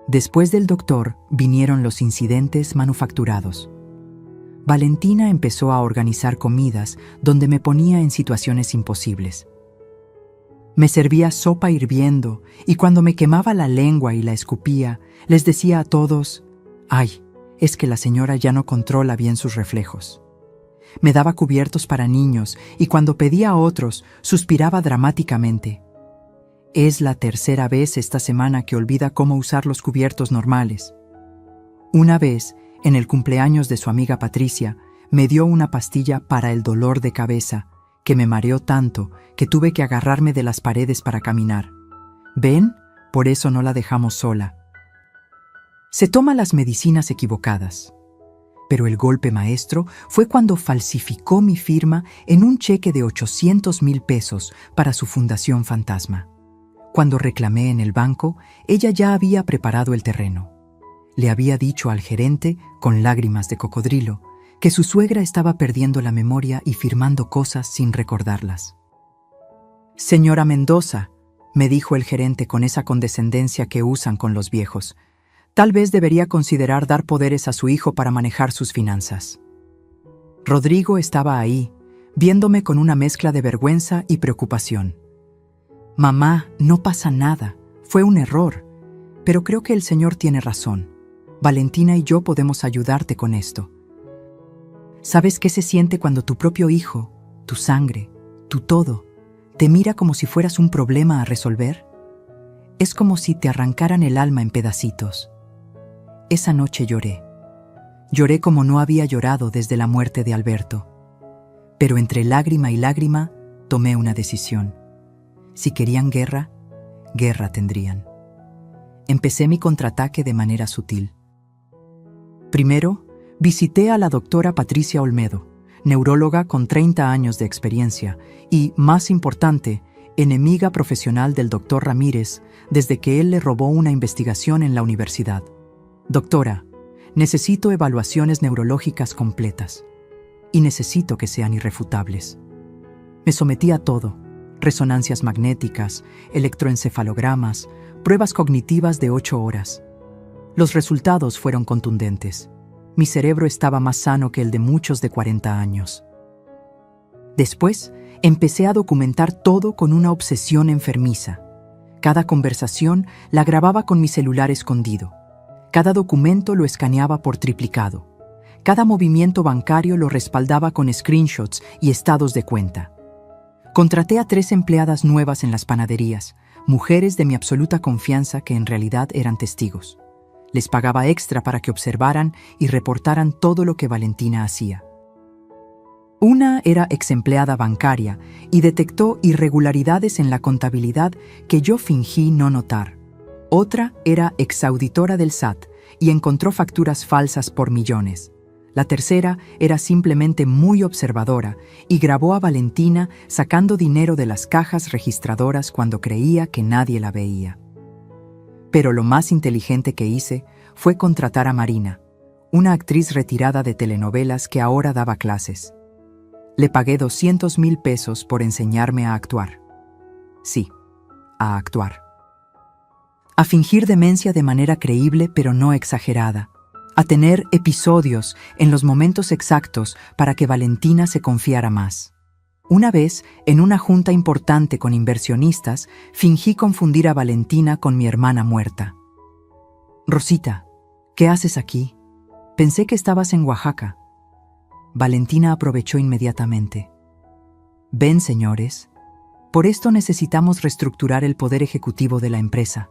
Después del doctor vinieron los incidentes manufacturados. Valentina empezó a organizar comidas donde me ponía en situaciones imposibles. Me servía sopa hirviendo y cuando me quemaba la lengua y la escupía, les decía a todos, «Ay, es que la señora ya no controla bien sus reflejos». Me daba cubiertos para niños y cuando pedía a otros, suspiraba dramáticamente. Es la 3ª vez esta semana que olvida cómo usar los cubiertos normales. Una vez, en el cumpleaños de su amiga Patricia, me dio una pastilla para el dolor de cabeza, que me mareó tanto que tuve que agarrarme de las paredes para caminar. ¿Ven? Por eso no la dejamos sola. Se toma las medicinas equivocadas. Pero el golpe maestro fue cuando falsificó mi firma en un cheque de 800,000 pesos para su fundación fantasma. Cuando reclamé en el banco, ella ya había preparado el terreno. Le había dicho al gerente, con lágrimas de cocodrilo, que su suegra estaba perdiendo la memoria y firmando cosas sin recordarlas. «Señora Mendoza», me dijo el gerente con esa condescendencia que usan con los viejos, «tal vez debería considerar dar poderes a su hijo para manejar sus finanzas». Rodrigo estaba ahí, viéndome con una mezcla de vergüenza y preocupación. «Mamá, no pasa nada, fue un error, pero creo que el señor tiene razón. Valentina y yo podemos ayudarte con esto. ¿Sabes qué se siente cuando tu propio hijo, tu sangre, tu todo, te mira como si fueras un problema a resolver? Es como si te arrancaran el alma en pedacitos. Esa noche lloré. Lloré como no había llorado desde la muerte de Alberto. Pero entre lágrima y lágrima tomé una decisión. Si querían guerra, guerra tendrían. Empecé mi contraataque de manera sutil. Primero, visité a la doctora Patricia Olmedo. neuróloga con 30 años de experiencia y, más importante, enemiga profesional del doctor Ramírez desde que él le robó una investigación en la universidad. Doctora, necesito evaluaciones neurológicas completas y necesito que sean irrefutables. Me sometí a todo: resonancias magnéticas, electroencefalogramas, pruebas cognitivas de 8 horas. Los resultados fueron contundentes. Mi cerebro estaba más sano que el de muchos de 40 años. Después, empecé a documentar todo con una obsesión enfermiza. Cada conversación la grababa con mi celular escondido. Cada documento lo escaneaba por triplicado. Cada movimiento bancario lo respaldaba con screenshots y estados de cuenta. Contraté a 3 empleadas nuevas en las panaderías, mujeres de mi absoluta confianza que en realidad eran testigos. Les pagaba extra para que observaran y reportaran todo lo que Valentina hacía. Una era exempleada bancaria y detectó irregularidades en la contabilidad que yo fingí no notar. Otra era exauditora del SAT y encontró facturas falsas por millones. La tercera era simplemente muy observadora y grabó a Valentina sacando dinero de las cajas registradoras cuando creía que nadie la veía. Pero lo más inteligente que hice fue contratar a Marina, una actriz retirada de telenovelas que ahora daba clases. Le pagué 200,000 pesos por enseñarme a actuar. Sí, a actuar. A fingir demencia de manera creíble pero no exagerada. A tener episodios en los momentos exactos para que Valentina se confiara más. Una vez, en una junta importante con inversionistas, fingí confundir a Valentina con mi hermana muerta. «Rosita, ¿qué haces aquí? Pensé que estabas en Oaxaca». Valentina aprovechó inmediatamente. «Ven, señores, por esto necesitamos reestructurar el poder ejecutivo de la empresa».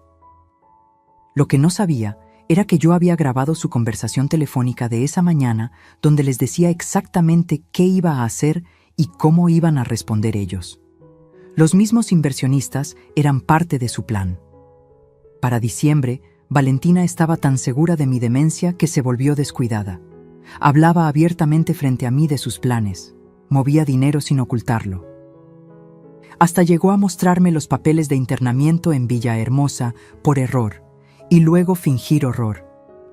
Lo que no sabía era que yo había grabado su conversación telefónica de esa mañana donde les decía exactamente qué iba a hacer y cómo iban a responder ellos. Los mismos inversionistas eran parte de su plan. Para diciembre, Valentina estaba tan segura de mi demencia que se volvió descuidada. Hablaba abiertamente frente a mí de sus planes. Movía dinero sin ocultarlo. Hasta llegó a mostrarme los papeles de internamiento en Villahermosa por error y luego fingir horror.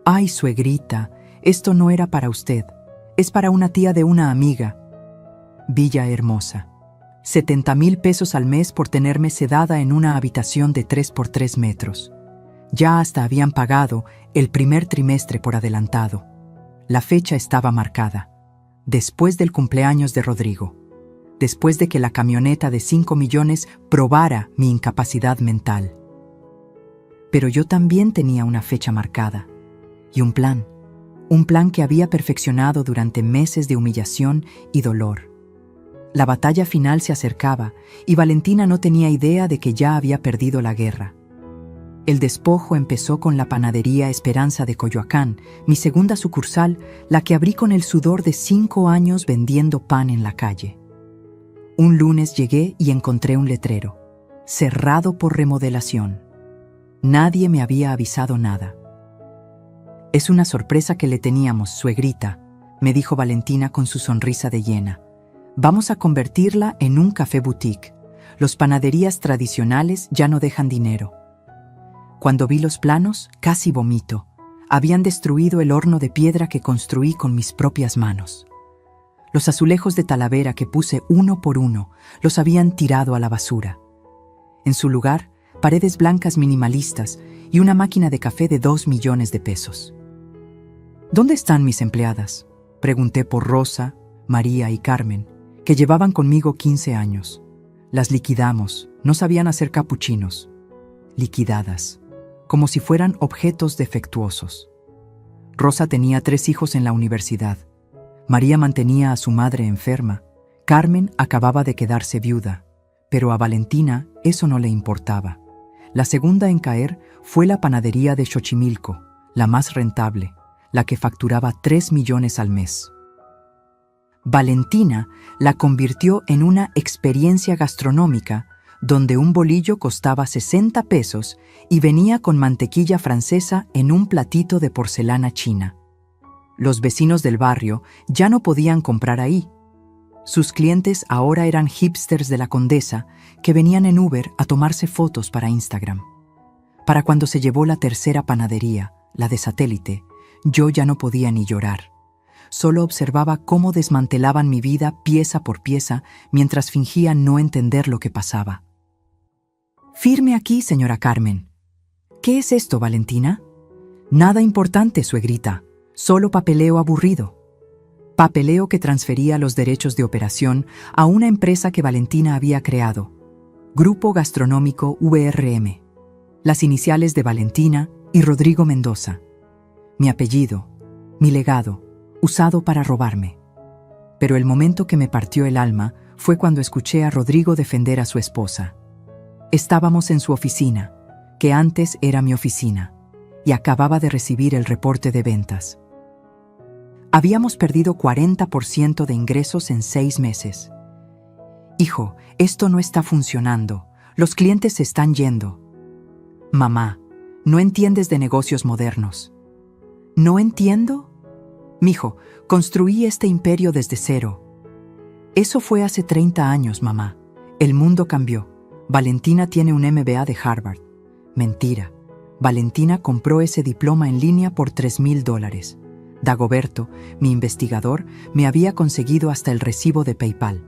«Ay, suegrita, esto no era para usted. Es para una tía de una amiga». Villahermosa. 70,000 pesos al mes por tenerme sedada en una habitación de 3 por 3 metros. Ya hasta habían pagado el primer trimestre por adelantado. La fecha estaba marcada. Después del cumpleaños de Rodrigo. Después de que la camioneta de 5 millones probara mi incapacidad mental. Pero yo también tenía una fecha marcada. Y un plan. Un plan que había perfeccionado durante meses de humillación y dolor. La batalla final se acercaba y Valentina no tenía idea de que ya había perdido la guerra. El despojo empezó con la panadería Esperanza de Coyoacán, mi segunda sucursal, la que abrí con el sudor de 5 años vendiendo pan en la calle. Un lunes llegué y encontré un letrero, cerrado por remodelación. Nadie me había avisado nada. «Es una sorpresa que le teníamos, suegrita», me dijo Valentina con su sonrisa de hiena. «Vamos a convertirla en un café boutique. Los panaderías tradicionales ya no dejan dinero». Cuando vi los planos, casi vomito. Habían destruido el horno de piedra que construí con mis propias manos. Los azulejos de Talavera que puse uno por uno, los habían tirado a la basura. En su lugar, paredes blancas minimalistas y una máquina de café de 2 millones de pesos. «¿Dónde están mis empleadas?», pregunté por Rosa, María y Carmen, que llevaban conmigo 15 años. Las liquidamos, no sabían hacer capuchinos. Liquidadas, como si fueran objetos defectuosos. Rosa tenía 3 hijos en la universidad. María mantenía a su madre enferma. Carmen acababa de quedarse viuda, pero a Valentina eso no le importaba. La segunda en caer fue la panadería de Xochimilco, la más rentable, la que facturaba 3 millones al mes. Valentina la convirtió en una experiencia gastronómica donde un bolillo costaba 60 pesos y venía con mantequilla francesa en un platito de porcelana china. Los vecinos del barrio ya no podían comprar ahí, Sus clientes ahora eran hipsters de la Condesa que venían en Uber a tomarse fotos para Instagram. Para cuando se llevó la tercera panadería, la de Satélite, yo ya no podía ni llorar. Solo observaba cómo desmantelaban mi vida pieza por pieza mientras fingía no entender lo que pasaba. «Firme aquí, señora Carmen». «¿Qué es esto, Valentina?» «Nada importante, suegrita. Solo papeleo aburrido». Papeleo que transfería los derechos de operación a una empresa que Valentina había creado, Grupo Gastronómico VRM. Las iniciales de Valentina y Rodrigo Mendoza. Mi apellido, mi legado, usado para robarme. Pero el momento que me partió el alma fue cuando escuché a Rodrigo defender a su esposa. Estábamos en su oficina, que antes era mi oficina, y acababa de recibir el reporte de ventas. Habíamos perdido 40% de ingresos en 6 meses. «Hijo, esto no está funcionando. Los clientes se están yendo». «Mamá, no entiendes de negocios modernos». «¿No entiendo?» «Mijo, construí este imperio desde cero». «Eso fue hace 30 años, mamá. El mundo cambió. Valentina tiene un MBA de Harvard». «Mentira. Valentina compró ese diploma en línea por $3,000. Dagoberto, mi investigador, me había conseguido hasta el recibo de PayPal.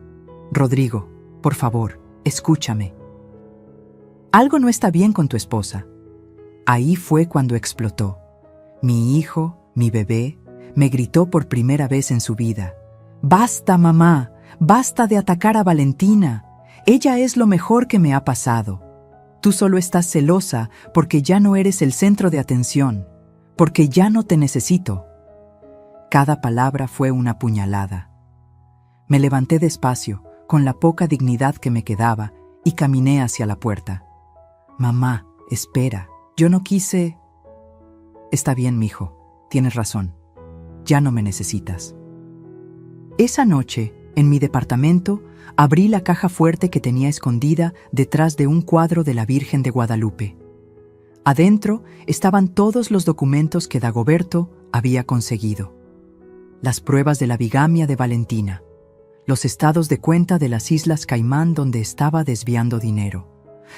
Rodrigo, por favor, escúchame. Algo no está bien con tu esposa». Ahí fue cuando explotó. Mi hijo, mi bebé, me gritó por primera vez en su vida. «Basta, mamá, basta de atacar a Valentina. Ella es lo mejor que me ha pasado. Tú solo estás celosa porque ya no eres el centro de atención, porque ya no te necesito». Cada palabra fue una puñalada. Me levanté despacio, con la poca dignidad que me quedaba, y caminé hacia la puerta. «Mamá, espera, yo no quise...» «Está bien, mijo, tienes razón. Ya no me necesitas». Esa noche, en mi departamento, abrí la caja fuerte que tenía escondida detrás de un cuadro de la Virgen de Guadalupe. Adentro estaban todos los documentos que Dagoberto había conseguido. Las pruebas de la bigamia de Valentina, los estados de cuenta de las Islas Caimán donde estaba desviando dinero,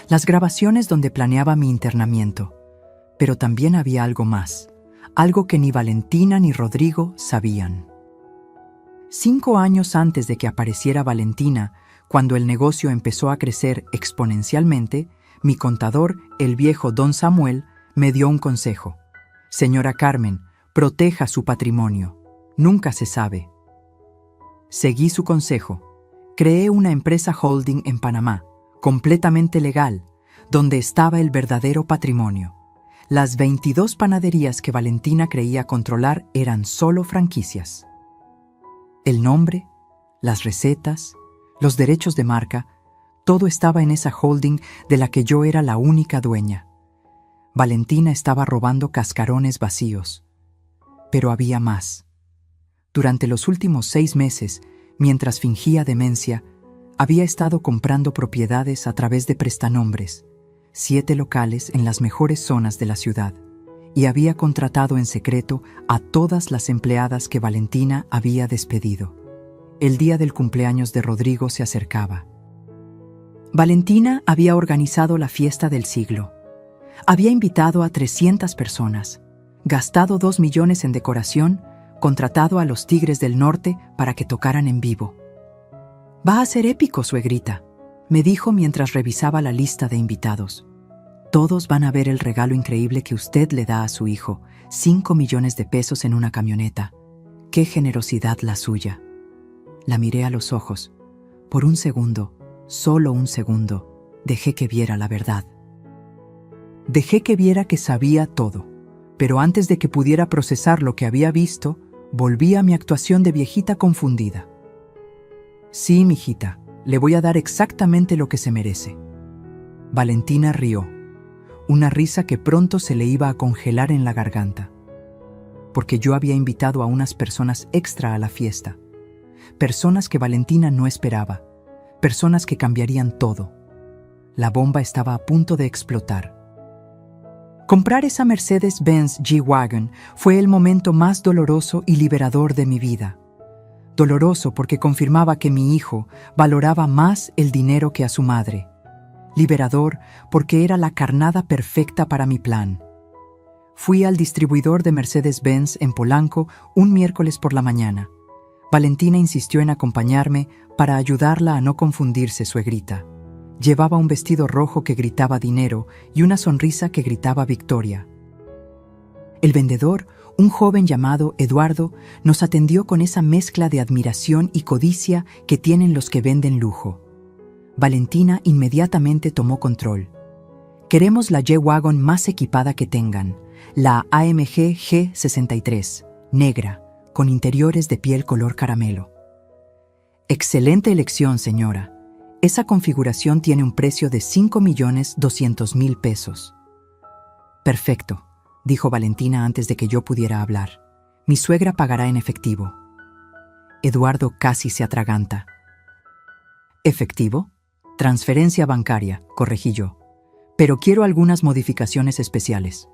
las grabaciones donde planeaba mi internamiento. Pero también había algo más, algo que ni Valentina ni Rodrigo sabían. 5 años antes de que apareciera Valentina, cuando el negocio empezó a crecer exponencialmente, mi contador, el viejo Don Samuel, me dio un consejo. «Señora Carmen, proteja su patrimonio. Nunca se sabe». Seguí su consejo. Creé una empresa holding en Panamá, completamente legal, donde estaba el verdadero patrimonio. Las 22 panaderías que Valentina creía controlar eran solo franquicias. El nombre, las recetas, los derechos de marca, todo estaba en esa holding de la que yo era la única dueña. Valentina estaba robando cascarones vacíos. Pero había más. Durante los últimos 6 meses, mientras fingía demencia, había estado comprando propiedades a través de prestanombres, 7 locales en las mejores zonas de la ciudad, y había contratado en secreto a todas las empleadas que Valentina había despedido. El día del cumpleaños de Rodrigo se acercaba. Valentina había organizado la fiesta del siglo. Había invitado a 300 personas, gastado 2 millones en decoración, contratado a los Tigres del Norte para que tocaran en vivo. «Va a ser épico, suegrita», me dijo mientras revisaba la lista de invitados. «Todos van a ver el regalo increíble que usted le da a su hijo, 5 millones de pesos en una camioneta. ¡Qué generosidad la suya!». La miré a los ojos. Por un segundo, solo un segundo, dejé que viera la verdad. Dejé que viera que sabía todo, pero antes de que pudiera procesar lo que había visto, volví a mi actuación de viejita confundida. «Sí, mijita, le voy a dar exactamente lo que se merece». Valentina rió, una risa que pronto se le iba a congelar en la garganta. Porque yo había invitado a unas personas extra a la fiesta. Personas que Valentina no esperaba. Personas que cambiarían todo. La bomba estaba a punto de explotar. Comprar esa Mercedes-Benz G-Wagon fue el momento más doloroso y liberador de mi vida. doloroso porque confirmaba que mi hijo valoraba más el dinero que a su madre, liberador porque era la carnada perfecta para mi plan. Fui al distribuidor de Mercedes-Benz en Polanco un miércoles por la mañana. Valentina insistió en acompañarme para ayudarla a no confundirse, suegrita. Llevaba un vestido rojo que gritaba dinero y una sonrisa que gritaba victoria. El vendedor, un joven llamado Eduardo, nos atendió con esa mezcla de admiración y codicia que tienen los que venden lujo. Valentina inmediatamente tomó control. Queremos la G-Wagon más equipada que tengan, la AMG G63, negra, con interiores de piel color caramelo. Excelente elección, señora. Esa configuración tiene un precio de 5.200.000 pesos. Perfecto, dijo Valentina antes de que yo pudiera hablar. Mi suegra pagará en efectivo. Eduardo casi se atraganta. ¿Efectivo? Transferencia bancaria, corregí yo. Pero quiero algunas modificaciones especiales.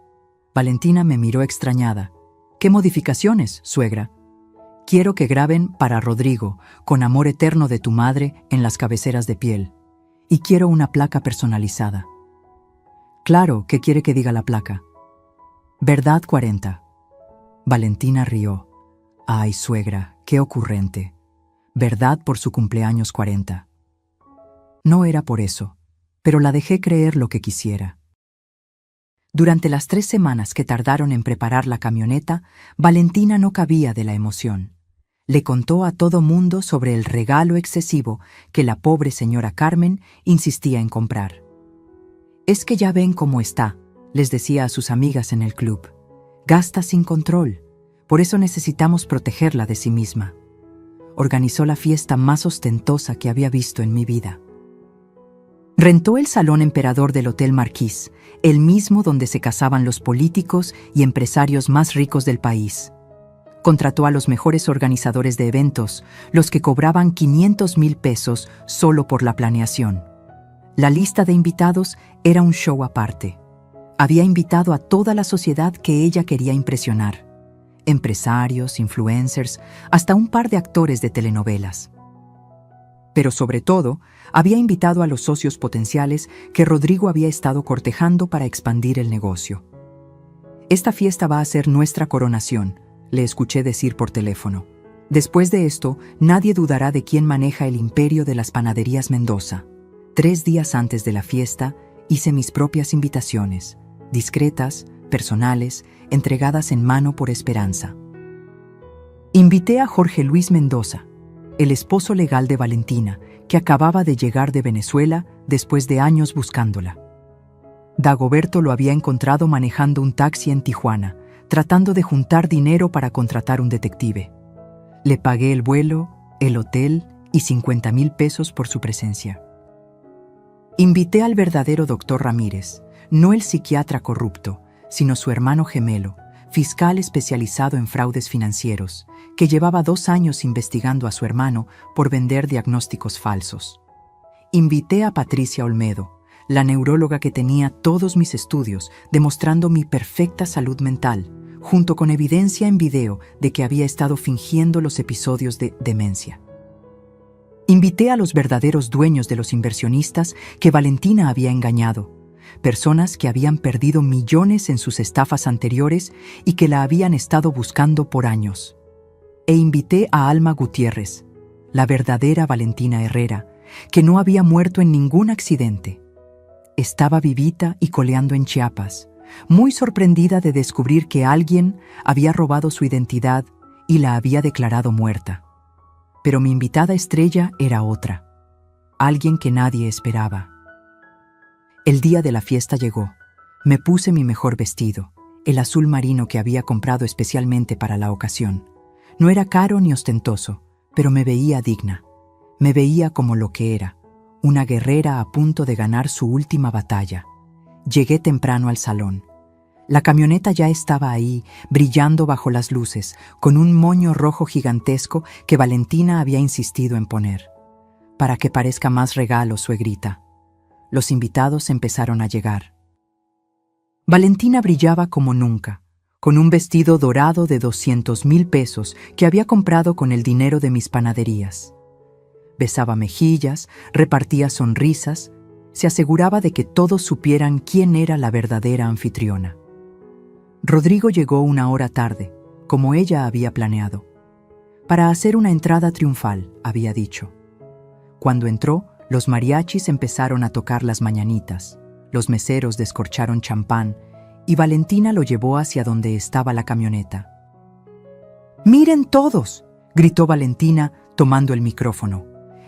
Valentina me miró extrañada. ¿Qué modificaciones, suegra? Quiero que graben para Rodrigo, con amor eterno de tu madre, en las cabeceras de piel. Y quiero una placa personalizada. Claro, ¿qué quiere que diga la placa? Verdad 40. Valentina rió. Ay, suegra, qué ocurrente. Verdad por su cumpleaños 40. No era por eso, pero la dejé creer lo que quisiera. Durante las 3 semanas que tardaron en preparar la camioneta, Valentina no cabía de la emoción. Le contó a todo mundo sobre el regalo excesivo que la pobre señora Carmen insistía en comprar. Es que ya ven cómo está, les decía a sus amigas en el club. Gasta sin control, por eso necesitamos protegerla de sí misma. Organizó la fiesta más ostentosa que había visto en mi vida. Rentó el Salón Emperador del Hotel Marquis, el mismo donde se casaban los políticos y empresarios más ricos del país. Contrató a los mejores organizadores de eventos, los que cobraban 500.000 pesos solo por la planeación. La lista de invitados era un show aparte. Había invitado a toda la sociedad que ella quería impresionar. Empresarios, influencers, hasta un par de actores de telenovelas. Pero sobre todo, había invitado a los socios potenciales que Rodrigo había estado cortejando para expandir el negocio. Esta fiesta va a ser nuestra coronación, le escuché decir por teléfono. Después de esto, nadie dudará de quién maneja el imperio de las panaderías Mendoza. 3 días antes de la fiesta, hice mis propias invitaciones, discretas, personales, entregadas en mano por Esperanza. Invité a Jorge Luis Mendoza, el esposo legal de Valentina, que acababa de llegar de Venezuela después de años buscándola. Dagoberto lo había encontrado manejando un taxi en Tijuana, tratando de juntar dinero para contratar un detective. Le pagué el vuelo, el hotel y 50.000 pesos por su presencia. Invité al verdadero doctor Ramírez, no el psiquiatra corrupto, sino su hermano gemelo, fiscal especializado en fraudes financieros, que llevaba 2 años investigando a su hermano por vender diagnósticos falsos. Invité a Patricia Olmedo, la neuróloga que tenía todos mis estudios, demostrando mi perfecta salud mental, junto con evidencia en video de que había estado fingiendo los episodios de demencia. Invité a los verdaderos dueños de los inversionistas que Valentina había engañado, personas que habían perdido millones en sus estafas anteriores y que la habían estado buscando por años. E invité a Alma Gutiérrez, la verdadera Valentina Herrera, que no había muerto en ningún accidente. Estaba vivita y coleando en Chiapas, muy sorprendida de descubrir que alguien había robado su identidad y la había declarado muerta. Pero mi invitada estrella era otra, alguien que nadie esperaba. El día de la fiesta llegó. Me puse mi mejor vestido, el azul marino que había comprado especialmente para la ocasión. No era caro ni ostentoso, pero me veía digna. Me veía como lo que era, una guerrera a punto de ganar su última batalla. Llegué temprano al salón. La camioneta ya estaba ahí, brillando bajo las luces, con un moño rojo gigantesco que Valentina había insistido en poner. Para que parezca más regalo, suegrita. Los invitados empezaron a llegar. Valentina brillaba como nunca, con un vestido dorado de 200,000 pesos que había comprado con el dinero de mis panaderías. Besaba mejillas, repartía sonrisas, se aseguraba de que todos supieran quién era la verdadera anfitriona. Rodrigo llegó 1 hora tarde, como ella había planeado, para hacer una entrada triunfal, había dicho. Cuando entró, los mariachis empezaron a tocar las mañanitas, los meseros descorcharon champán y Valentina lo llevó hacia donde estaba la camioneta. «¡Miren todos!», gritó Valentina tomando el micrófono.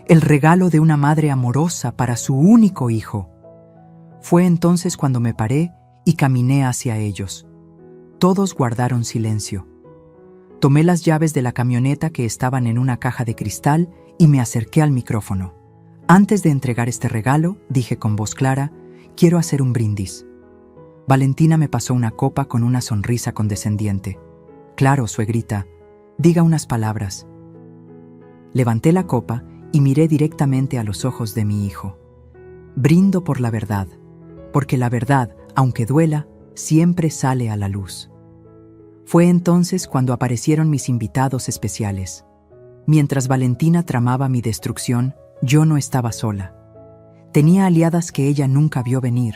«El regalo de una madre amorosa para su único hijo». Fue entonces cuando me paré y caminé hacia ellos. Todos guardaron silencio. Tomé las llaves de la camioneta que estaban en una caja de cristal y me acerqué al micrófono. Antes de entregar este regalo, dije con voz clara, «Quiero hacer un brindis». Valentina me pasó una copa con una sonrisa condescendiente. «Claro, suegrita, diga unas palabras». Levanté la copa y miré directamente a los ojos de mi hijo. «Brindo por la verdad, porque la verdad, aunque duela, siempre sale a la luz». Fue entonces cuando aparecieron mis invitados especiales. Mientras Valentina tramaba mi destrucción, yo no estaba sola. Tenía aliadas que ella nunca vio venir,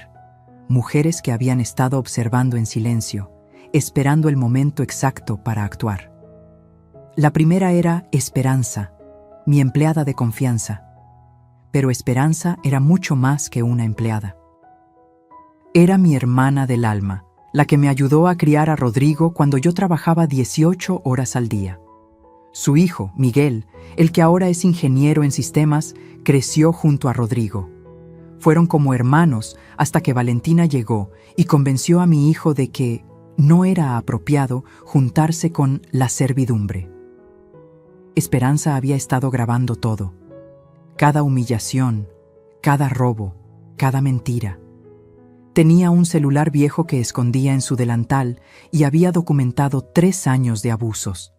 mujeres que habían estado observando en silencio, esperando el momento exacto para actuar. La primera era Esperanza, mi empleada de confianza. Pero Esperanza era mucho más que una empleada. Era mi hermana del alma, la que me ayudó a criar a Rodrigo cuando yo trabajaba 18 horas al día. Su hijo, Miguel, el que ahora es ingeniero en sistemas, creció junto a Rodrigo. Fueron como hermanos hasta que Valentina llegó y convenció a mi hijo de que no era apropiado juntarse con la servidumbre. Esperanza había estado grabando todo. Cada humillación, cada robo, cada mentira. Tenía un celular viejo que escondía en su delantal y había documentado 3 años de abusos.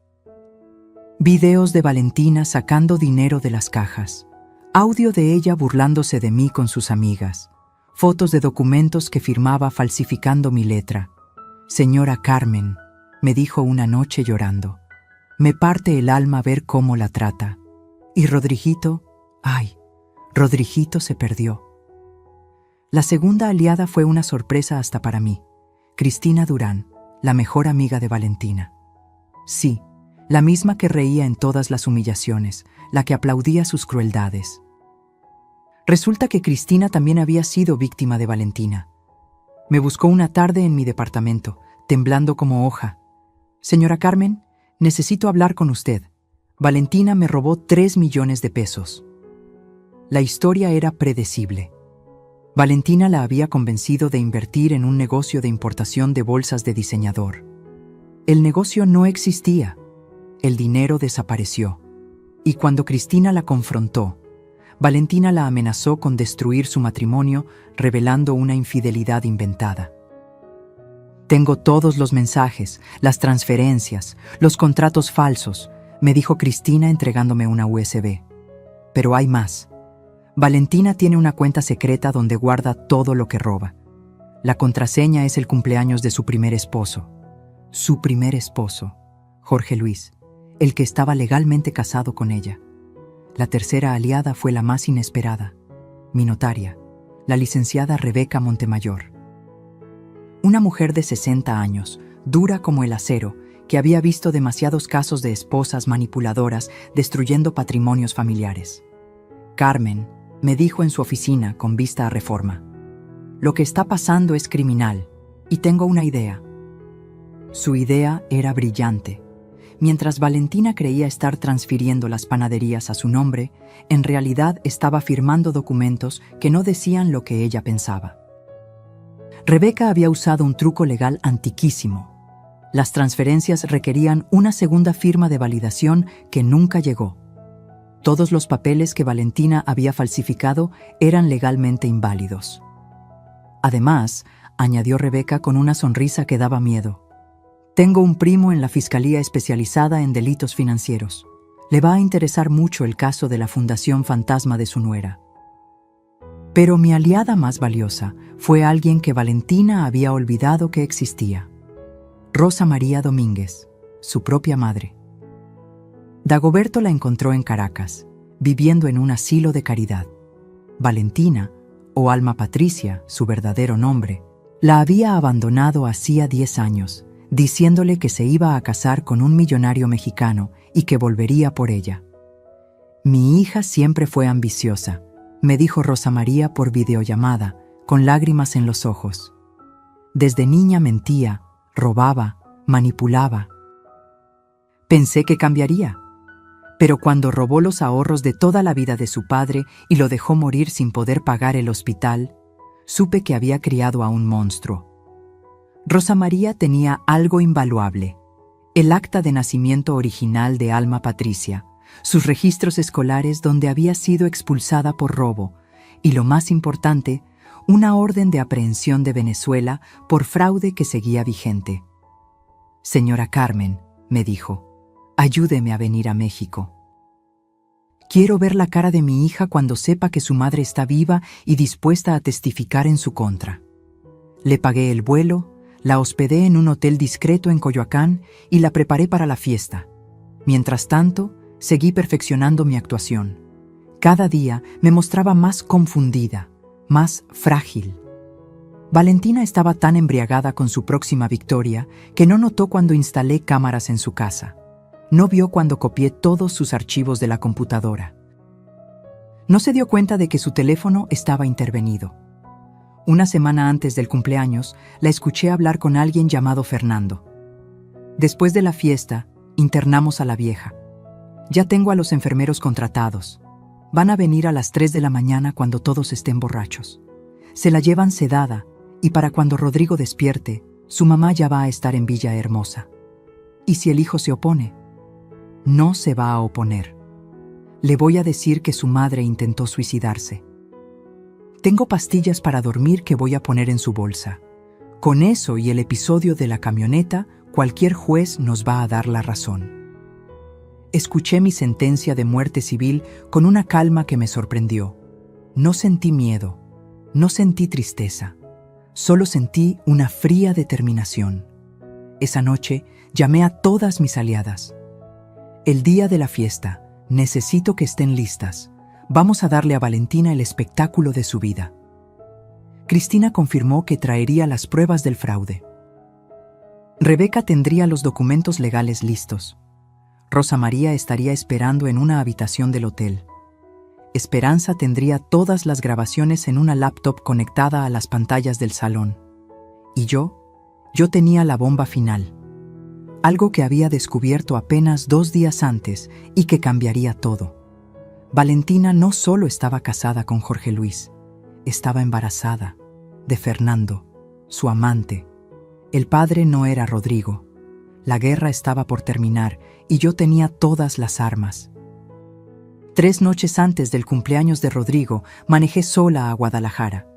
Videos de Valentina sacando dinero de las cajas. Audio de ella burlándose de mí con sus amigas. Fotos de documentos que firmaba falsificando mi letra. «Señora Carmen», me dijo una noche llorando. «Me parte el alma ver cómo la trata. Y Rodriguito, ay, Rodriguito se perdió». La segunda aliada fue una sorpresa hasta para mí. Cristina Durán, la mejor amiga de Valentina. Sí, la misma que reía en todas las humillaciones, la que aplaudía sus crueldades. Resulta que Cristina también había sido víctima de Valentina. Me buscó una tarde en mi departamento, temblando como hoja. «Señora Carmen, necesito hablar con usted. Valentina me robó 3 millones de pesos». La historia era predecible. Valentina la había convencido de invertir en un negocio de importación de bolsas de diseñador. El negocio no existía. El dinero desapareció. Y cuando Cristina la confrontó, Valentina la amenazó con destruir su matrimonio, revelando una infidelidad inventada. «Tengo todos los mensajes, las transferencias, los contratos falsos», me dijo Cristina entregándome una USB. «Pero hay más. Valentina tiene una cuenta secreta donde guarda todo lo que roba. La contraseña es el cumpleaños de su primer esposo. Su primer esposo, Jorge Luis, el que estaba legalmente casado con ella. La tercera aliada fue la más inesperada, mi notaria, la licenciada Rebeca Montemayor. Una mujer de 60 años, dura como el acero, que había visto demasiados casos de esposas manipuladoras destruyendo patrimonios familiares. «Carmen», me dijo en su oficina con vista a Reforma, «lo que está pasando es criminal y tengo una idea». Su idea era brillante. Mientras Valentina creía estar transfiriendo las panaderías a su nombre, en realidad estaba firmando documentos que no decían lo que ella pensaba. Rebeca había usado un truco legal antiquísimo. Las transferencias requerían una segunda firma de validación que nunca llegó. Todos los papeles que Valentina había falsificado eran legalmente inválidos. Además, añadió Rebeca con una sonrisa que daba miedo, «tengo un primo en la Fiscalía especializada en delitos financieros. Le va a interesar mucho el caso de la Fundación Fantasma de su nuera». Pero mi aliada más valiosa fue alguien que Valentina había olvidado que existía. Rosa María Domínguez, su propia madre. Dagoberto la encontró en Caracas, viviendo en un asilo de caridad. Valentina, o Alma Patricia, su verdadero nombre, la había abandonado hacía 10 años, diciéndole que se iba a casar con un millonario mexicano y que volvería por ella. «Mi hija siempre fue ambiciosa», me dijo Rosa María por videollamada, con lágrimas en los ojos. Desde niña mentía, robaba, manipulaba. Pensé que cambiaría, pero cuando robó los ahorros de toda la vida de su padre y lo dejó morir sin poder pagar el hospital, supe que había criado a un monstruo. Rosa María tenía algo invaluable: el acta de nacimiento original de Alma Patricia, sus registros escolares donde había sido expulsada por robo y, lo más importante, una orden de aprehensión de Venezuela por fraude que seguía vigente. «Señora Carmen», me dijo, «ayúdeme a venir a México. Quiero ver la cara de mi hija cuando sepa que su madre está viva y dispuesta a testificar en su contra». Le pagué el vuelo, la hospedé en un hotel discreto en Coyoacán y la preparé para la fiesta. Mientras tanto, seguí perfeccionando mi actuación. Cada día me mostraba más confundida, más frágil. Valentina estaba tan embriagada con su próxima victoria que no notó cuando instalé cámaras en su casa. No vio cuando copié todos sus archivos de la computadora. No se dio cuenta de que su teléfono estaba intervenido. Una semana antes del cumpleaños, la escuché hablar con alguien llamado Fernando. Después de la fiesta, internamos a la vieja. Ya tengo a los enfermeros contratados. Van a venir a las 3 de la mañana cuando todos estén borrachos. Se la llevan sedada y para cuando Rodrigo despierte, su mamá ya va a estar en Villa Hermosa. ¿Y si el hijo se opone? No se va a oponer. Le voy a decir que su madre intentó suicidarse. Tengo pastillas para dormir que voy a poner en su bolsa. Con eso y el episodio de la camioneta, cualquier juez nos va a dar la razón. Escuché mi sentencia de muerte civil con una calma que me sorprendió. No sentí miedo, no sentí tristeza, solo sentí una fría determinación. Esa noche llamé a todas mis aliadas. El día de la fiesta, necesito que estén listas. Vamos a darle a Valentina el espectáculo de su vida. Cristina confirmó que traería las pruebas del fraude. Rebeca tendría los documentos legales listos. Rosa María estaría esperando en una habitación del hotel. Esperanza tendría todas las grabaciones en una laptop conectada a las pantallas del salón. Y yo tenía la bomba final. Algo que había descubierto apenas 2 días antes y que cambiaría todo. Valentina no solo estaba casada con Jorge Luis, estaba embarazada de Fernando, su amante. El padre no era Rodrigo. La guerra estaba por terminar y yo tenía todas las armas. 3 noches antes del cumpleaños de Rodrigo, manejé sola a Guadalajara.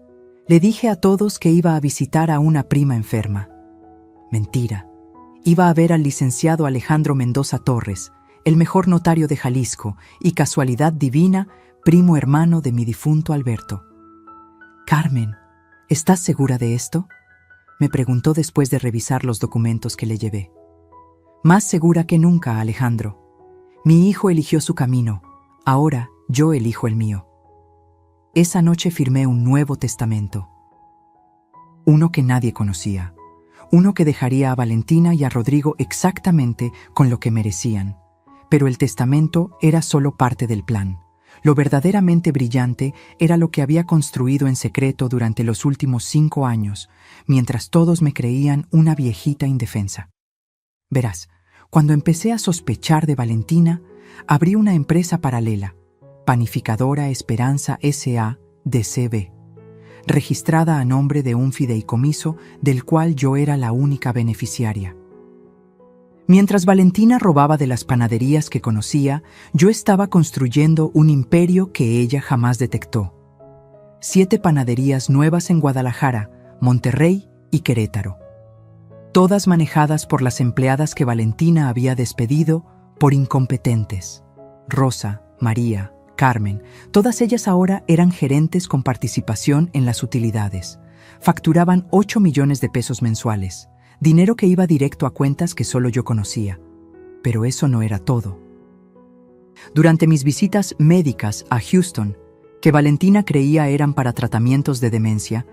Le dije a todos que iba a visitar a una prima enferma. Mentira. Iba a ver al licenciado Alejandro Mendoza Torres, el mejor notario de Jalisco y, casualidad divina, primo hermano de mi difunto Alberto. «Carmen, ¿estás segura de esto?», me preguntó después de revisar los documentos que le llevé. «Más segura que nunca, Alejandro. Mi hijo eligió su camino, ahora yo elijo el mío». Esa noche firmé un nuevo testamento. Uno que nadie conocía. Uno que dejaría a Valentina y a Rodrigo exactamente con lo que merecían. Pero el testamento era solo parte del plan. Lo verdaderamente brillante era lo que había construido en secreto durante los últimos 5 años, mientras todos me creían una viejita indefensa. Verás, cuando empecé a sospechar de Valentina, abrí una empresa paralela, Panificadora Esperanza S.A. de C.B., registrada a nombre de un fideicomiso del cual yo era la única beneficiaria. Mientras Valentina robaba de las panaderías que conocía, yo estaba construyendo un imperio que ella jamás detectó. 7 panaderías nuevas en Guadalajara, Monterrey y Querétaro. Todas manejadas por las empleadas que Valentina había despedido por incompetentes. Rosa, María, Carmen, todas ellas ahora eran gerentes con participación en las utilidades. Facturaban 8 millones de pesos mensuales. Dinero que iba directo a cuentas que solo yo conocía. Pero eso no era todo. Durante mis visitas médicas a Houston, que Valentina creía eran para tratamientos de demencia,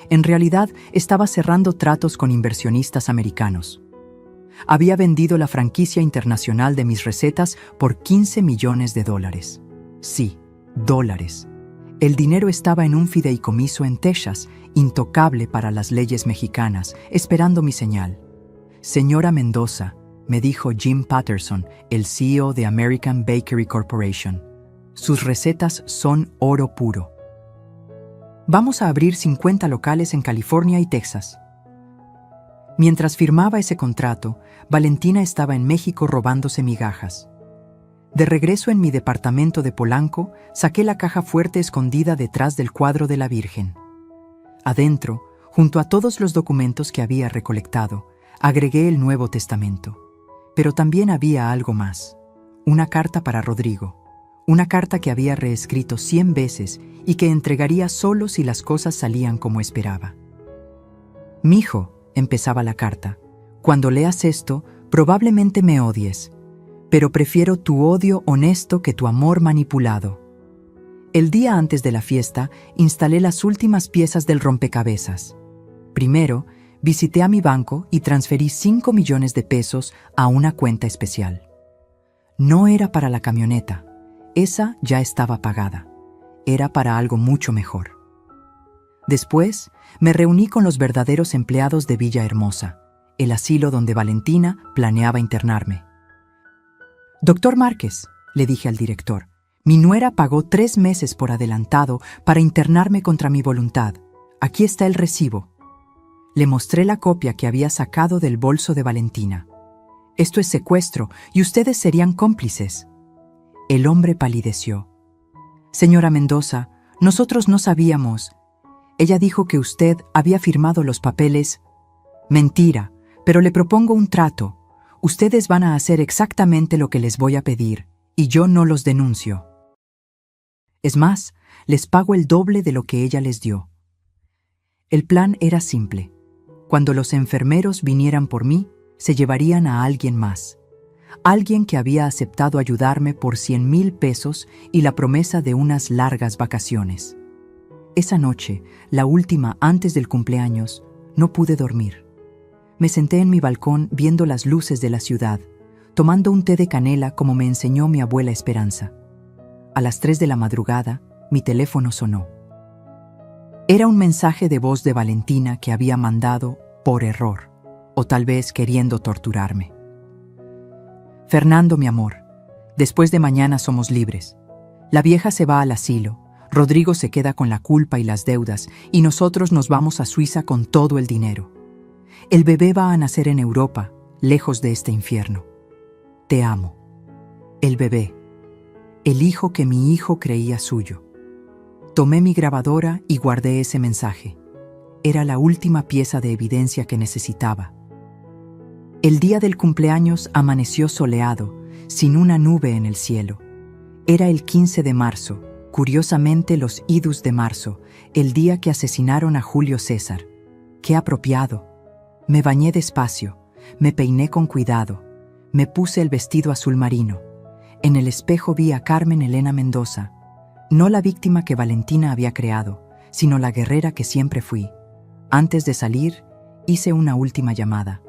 en realidad estaba cerrando tratos con inversionistas americanos. Había vendido la franquicia internacional de mis recetas por $15 millones. Sí, dólares. El dinero estaba en un fideicomiso en Texas, intocable para las leyes mexicanas, esperando mi señal. Señora Mendoza, me dijo Jim Patterson, el CEO de American Bakery Corporation, sus recetas son oro puro. Vamos a abrir 50 locales en California y Texas. Mientras firmaba ese contrato, Valentina estaba en México robándose migajas. De regreso en mi departamento de Polanco, saqué la caja fuerte escondida detrás del cuadro de la Virgen. Adentro, junto a todos los documentos que había recolectado, agregué el Nuevo Testamento. Pero también había algo más. Una carta para Rodrigo. Una carta que había reescrito 100 veces y que entregaría solo si las cosas salían como esperaba. «Mijo», empezaba la carta, «cuando leas esto, probablemente me odies, pero prefiero tu odio honesto que tu amor manipulado. El día antes de la fiesta, instalé las últimas piezas del rompecabezas. Primero, visité a mi banco y transferí 5 millones de pesos a una cuenta especial. No era para la camioneta, esa ya estaba pagada. Era para algo mucho mejor. Después, me reuní con los verdaderos empleados de Villahermosa, el asilo donde Valentina planeaba internarme. «Doctor Márquez», le dije al director, «mi nuera pagó 3 meses por adelantado para internarme contra mi voluntad. Aquí está el recibo». Le mostré la copia que había sacado del bolso de Valentina. «Esto es secuestro y ustedes serían cómplices». El hombre palideció. «Señora Mendoza, nosotros no sabíamos. Ella dijo que usted había firmado los papeles». «Mentira, pero le propongo un trato. Ustedes van a hacer exactamente lo que les voy a pedir, y yo no los denuncio. Es más, les pago el doble de lo que ella les dio». El plan era simple. Cuando los enfermeros vinieran por mí, se llevarían a alguien más. Alguien que había aceptado ayudarme por 100,000 pesos y la promesa de unas largas vacaciones. Esa noche, la última antes del cumpleaños, no pude dormir. Me senté en mi balcón viendo las luces de la ciudad, tomando un té de canela como me enseñó mi abuela Esperanza. A las 3 de la madrugada, mi teléfono sonó. Era un mensaje de voz de Valentina que había mandado por error, o tal vez queriendo torturarme. «Fernando, mi amor, después de mañana somos libres. La vieja se va al asilo, Rodrigo se queda con la culpa y las deudas, y nosotros nos vamos a Suiza con todo el dinero. El bebé va a nacer en Europa, lejos de este infierno. Te amo. El bebé, el hijo que mi hijo creía suyo». Tomé mi grabadora y guardé ese mensaje. Era la última pieza de evidencia que necesitaba. El día del cumpleaños amaneció soleado, sin una nube en el cielo. Era el 15 de marzo, curiosamente los idus de marzo, el día que asesinaron a Julio César. ¡Qué apropiado! Me bañé despacio, me peiné con cuidado, me puse el vestido azul marino. En el espejo vi a Carmen Elena Mendoza, no la víctima que Valentina había creado, sino la guerrera que siempre fui. Antes de salir, hice una última llamada.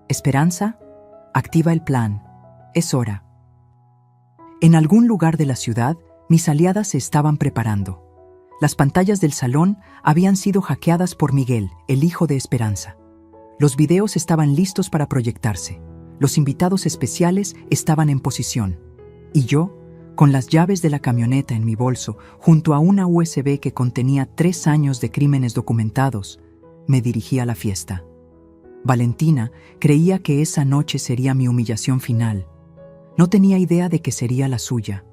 «Esperanza, activa el plan. Es hora». En algún lugar de la ciudad, mis aliadas se estaban preparando. Las pantallas del salón habían sido hackeadas por Miguel, el hijo de Esperanza. Los videos estaban listos para proyectarse. Los invitados especiales estaban en posición. Y yo, con las llaves de la camioneta en mi bolso, junto a una USB que contenía 3 años de crímenes documentados, me dirigí a la fiesta. Valentina creía que esa noche sería mi humillación final. No tenía idea de que sería la suya.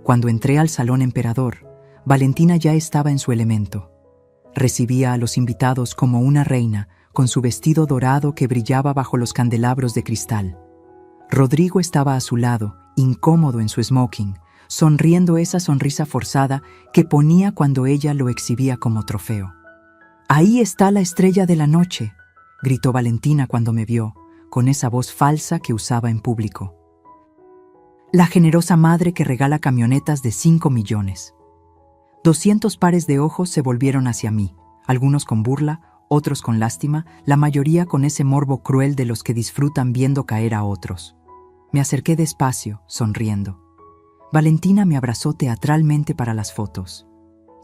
Cuando entré al Salón Emperador, Valentina ya estaba en su elemento. Recibía a los invitados como una reina, con su vestido dorado que brillaba bajo los candelabros de cristal. Rodrigo estaba a su lado, incómodo en su smoking, sonriendo esa sonrisa forzada que ponía cuando ella lo exhibía como trofeo. «Ahí está la estrella de la noche», gritó Valentina cuando me vio, con esa voz falsa que usaba en público. La generosa madre que regala camionetas de 5 millones. 200 pares de ojos se volvieron hacia mí, algunos con burla, otros con lástima, la mayoría con ese morbo cruel de los que disfrutan viendo caer a otros. Me acerqué despacio, sonriendo. Valentina me abrazó teatralmente para las fotos.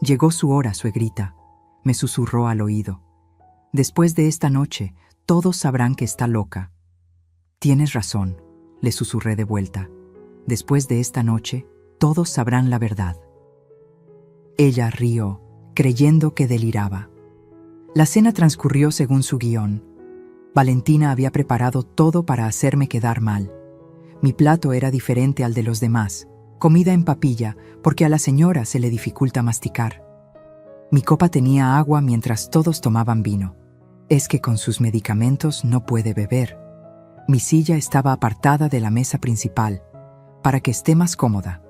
Llegó su hora, suegrita, me susurró al oído. Después de esta noche, todos sabrán que está loca. Tienes razón, le susurré de vuelta. Después de esta noche, todos sabrán la verdad. Ella rió, creyendo que deliraba. La cena transcurrió según su guión. Valentina había preparado todo para hacerme quedar mal. Mi plato era diferente al de los demás, comida en papilla, porque a la señora se le dificulta masticar. Mi copa tenía agua mientras todos tomaban vino. Es que con sus medicamentos no puede beber. Mi silla estaba apartada de la mesa principal, para que esté más cómoda.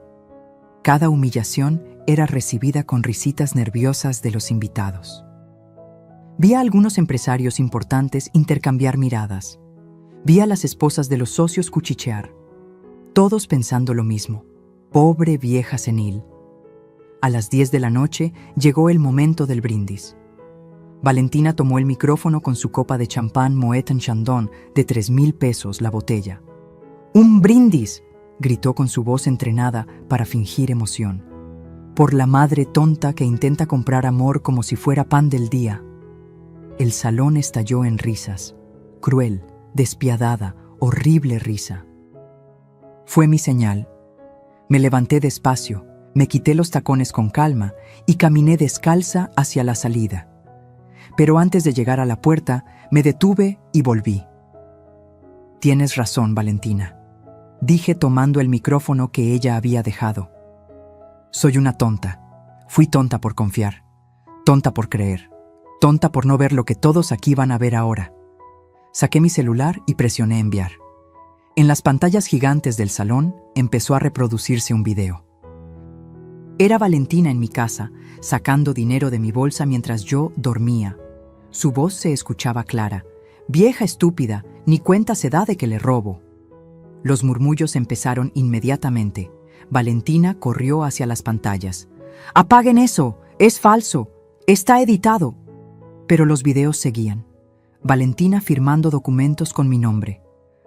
Cada humillación era recibida con risitas nerviosas de los invitados. Vi a algunos empresarios importantes intercambiar miradas. Vi a las esposas de los socios cuchichear. Todos pensando lo mismo. Pobre vieja senil. A las 10 de la noche llegó el momento del brindis. Valentina tomó el micrófono con su copa de champán Moet Chandon de 3,000 pesos la botella. ¡Un brindis!, gritó con su voz entrenada para fingir emoción. Por la madre tonta que intenta comprar amor como si fuera pan del día. El salón estalló en risas. Cruel, despiadada, horrible risa. Fue mi señal. Me levanté despacio, me quité los tacones con calma y caminé descalza hacia la salida. Pero antes de llegar a la puerta, me detuve y volví. Tienes razón, Valentina, dije tomando el micrófono que ella había dejado. Soy una tonta. Fui tonta por confiar. Tonta por creer. Tonta por no ver lo que todos aquí van a ver ahora. Saqué mi celular y presioné enviar. En las pantallas gigantes del salón empezó a reproducirse un video. Era Valentina en mi casa, sacando dinero de mi bolsa mientras yo dormía. Su voz se escuchaba clara. Vieja estúpida, ni cuenta se da de que le robo. Los murmullos empezaron inmediatamente. Valentina corrió hacia las pantallas. ¡Apaguen eso! ¡Es falso! ¡Está editado! Pero los videos seguían. Valentina firmando documentos con mi nombre.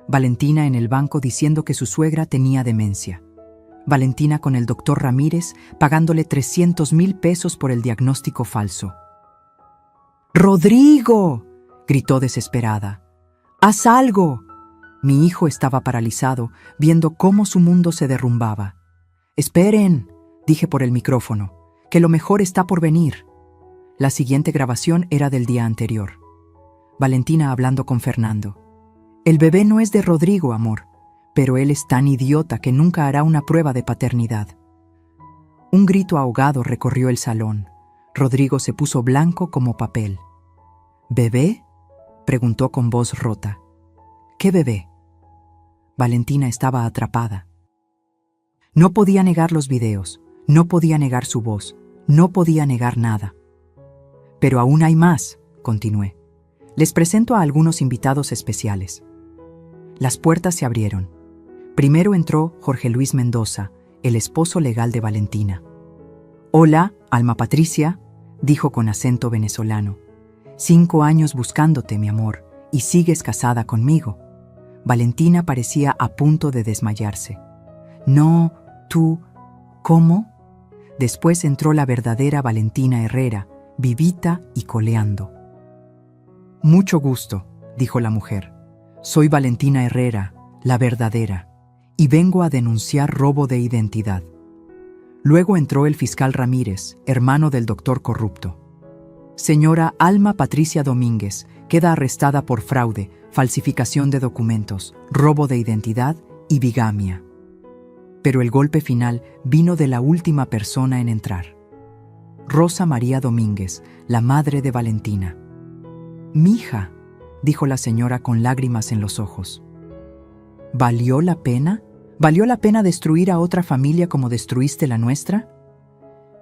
Valentina en el banco diciendo que su suegra tenía demencia. Valentina con el doctor Ramírez pagándole 300,000 pesos por el diagnóstico falso. ¡Rodrigo!, gritó desesperada. ¡Haz algo! Mi hijo estaba paralizado, viendo cómo su mundo se derrumbaba. «Esperen», dije por el micrófono, «que lo mejor está por venir». La siguiente grabación era del día anterior. Valentina hablando con Fernando. «El bebé no es de Rodrigo, amor, pero él es tan idiota que nunca hará una prueba de paternidad». Un grito ahogado recorrió el salón. Rodrigo se puso blanco como papel. «¿Bebé?», preguntó con voz rota. «¿Qué bebé?». Valentina estaba atrapada. No podía negar los videos, no podía negar su voz, no podía negar nada. «Pero aún hay más», continué. «Les presento a algunos invitados especiales». Las puertas se abrieron. Primero entró Jorge Luis Mendoza, el esposo legal de Valentina. «Hola, Alma Patricia», dijo con acento venezolano. 5 años buscándote, mi amor, y sigues casada conmigo». Valentina parecía a punto de desmayarse. «No, tú, ¿cómo?». Después entró la verdadera Valentina Herrera, vivita y coleando. «Mucho gusto», dijo la mujer. «Soy Valentina Herrera, la verdadera, y vengo a denunciar robo de identidad». Luego entró el fiscal Ramírez, hermano del doctor corrupto. «Señora Alma Patricia Domínguez, queda arrestada por fraude, falsificación de documentos, robo de identidad y bigamia». Pero el golpe final vino de la última persona en entrar. Rosa María Domínguez, la madre de Valentina. «Mija», dijo la señora con lágrimas en los ojos. «¿Valió la pena? ¿Valió la pena destruir a otra familia como destruiste la nuestra?».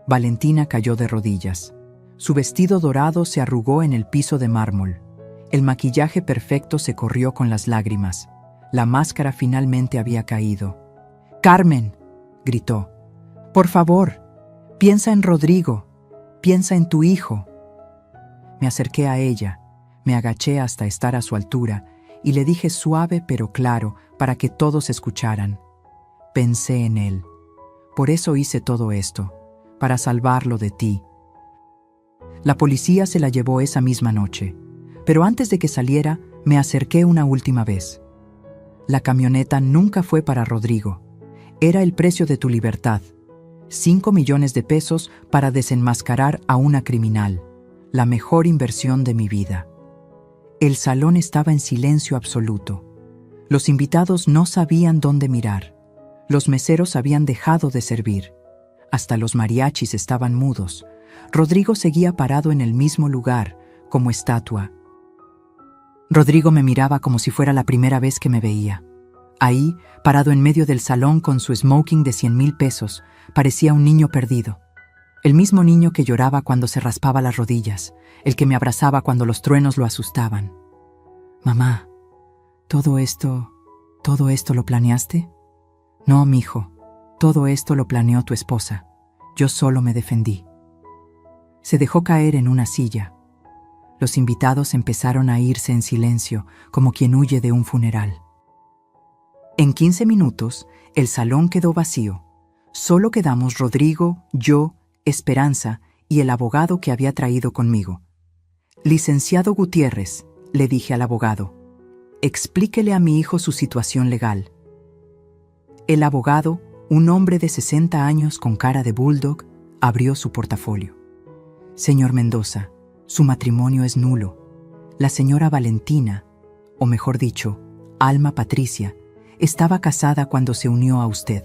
Valentina cayó de rodillas. Su vestido dorado se arrugó en el piso de mármol. El maquillaje perfecto se corrió con las lágrimas. La máscara finalmente había caído. «¡Carmen!», gritó. «Por favor, piensa en Rodrigo, piensa en tu hijo». Me acerqué a ella, me agaché hasta estar a su altura y le dije suave pero claro para que todos escucharan. «Pensé en él. Por eso hice todo esto, para salvarlo de ti». La policía se la llevó esa misma noche, pero antes de que saliera, me acerqué una última vez. «La camioneta nunca fue para Rodrigo. Era el precio de tu libertad. 5 millones de pesos para desenmascarar a una criminal. La mejor inversión de mi vida». El salón estaba en silencio absoluto. Los invitados no sabían dónde mirar. Los meseros habían dejado de servir. Hasta los mariachis estaban mudos. Rodrigo seguía parado en el mismo lugar, como estatua. Rodrigo me miraba como si fuera la primera vez que me veía. Ahí, parado en medio del salón con su smoking de 100,000 pesos, parecía un niño perdido. El mismo niño que lloraba cuando se raspaba las rodillas, el que me abrazaba cuando los truenos lo asustaban. «Mamá, ¿todo esto lo planeaste?» «No, mijo, todo esto lo planeó tu esposa. Yo solo me defendí». Se dejó caer en una silla. Los invitados empezaron a irse en silencio, como quien huye de un funeral. En 15 minutos, el salón quedó vacío. Solo quedamos Rodrigo, yo, Esperanza y el abogado que había traído conmigo. «Licenciado Gutiérrez», le dije al abogado, «explíquele a mi hijo su situación legal». El abogado, un hombre de 60 años con cara de bulldog, abrió su portafolio. «Señor Mendoza, su matrimonio es nulo. La señora Valentina, o mejor dicho, Alma Patricia, estaba casada cuando se unió a usted.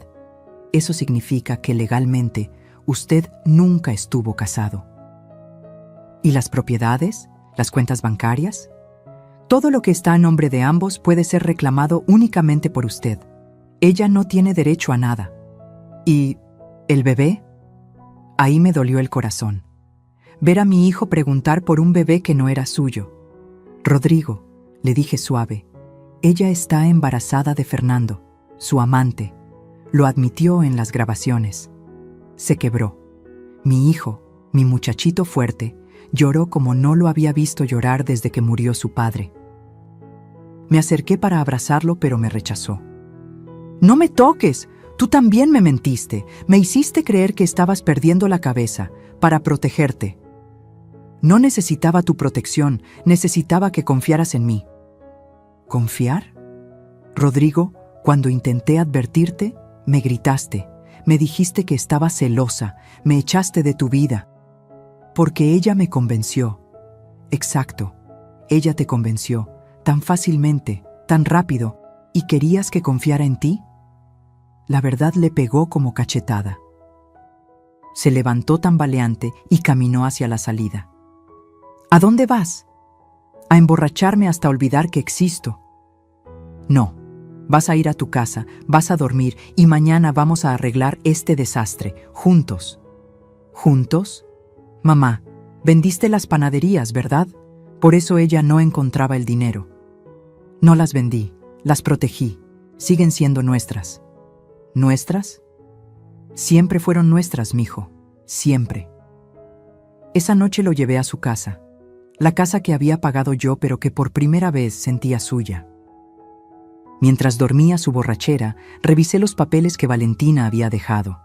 Eso significa que legalmente usted nunca estuvo casado». «¿Y las propiedades? ¿Las cuentas bancarias?» «Todo lo que está a nombre de ambos puede ser reclamado únicamente por usted. Ella no tiene derecho a nada». «¿Y el bebé?» Ahí me dolió el corazón. Ver a mi hijo preguntar por un bebé que no era suyo. «Rodrigo», le dije suave, «ella está embarazada de Fernando, su amante. Lo admitió en las grabaciones». Se quebró. Mi hijo, mi muchachito fuerte, lloró como no lo había visto llorar desde que murió su padre. Me acerqué para abrazarlo, pero me rechazó. «No me toques. Tú también me mentiste. Me hiciste creer que estabas perdiendo la cabeza para protegerte». «No necesitaba tu protección, necesitaba que confiaras en mí». «¿Confiar? Rodrigo, cuando intenté advertirte, me gritaste, me dijiste que estaba celosa, me echaste de tu vida». «Porque ella me convenció». «Exacto, ella te convenció, tan fácilmente, tan rápido, ¿y querías que confiara en ti?». La verdad le pegó como cachetada. Se levantó tambaleante y caminó hacia la salida. «¿A dónde vas?». «A emborracharme hasta olvidar que existo». «No, vas a ir a tu casa, vas a dormir y mañana vamos a arreglar este desastre, juntos». «¿Juntos? Mamá, vendiste las panaderías, ¿verdad? Por eso ella no encontraba el dinero». «No las vendí, las protegí, siguen siendo nuestras». «¿Nuestras?». «Siempre fueron nuestras, mijo, siempre». Esa noche lo llevé a su casa. La casa que había pagado yo, pero que por primera vez sentía suya. Mientras dormía su borrachera, revisé los papeles que Valentina había dejado.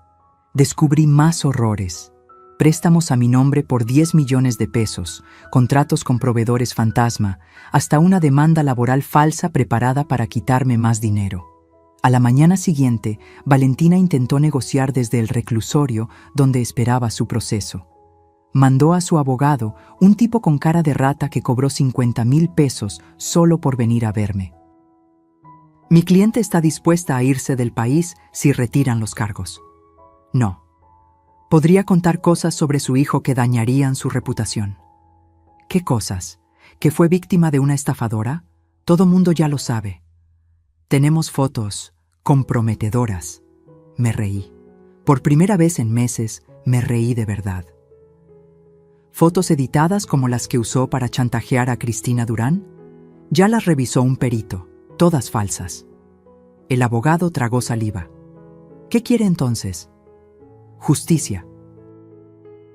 Descubrí más horrores. Préstamos a mi nombre por 10 millones de pesos, contratos con proveedores fantasma, hasta una demanda laboral falsa preparada para quitarme más dinero. A la mañana siguiente, Valentina intentó negociar desde el reclusorio donde esperaba su proceso. Mandó a su abogado, un tipo con cara de rata que cobró 50,000 pesos solo por venir a verme. «Mi cliente está dispuesta a irse del país si retiran los cargos». «No. Podría contar cosas sobre su hijo que dañarían su reputación». «¿Qué cosas? ¿Que fue víctima de una estafadora? Todo mundo ya lo sabe». «Tenemos fotos comprometedoras». Me reí. Por primera vez en meses, me reí de verdad. «¿Fotos editadas como las que usó para chantajear a Cristina Durán?». Ya las revisó un perito, todas falsas. El abogado tragó saliva. ¿Qué quiere entonces? Justicia.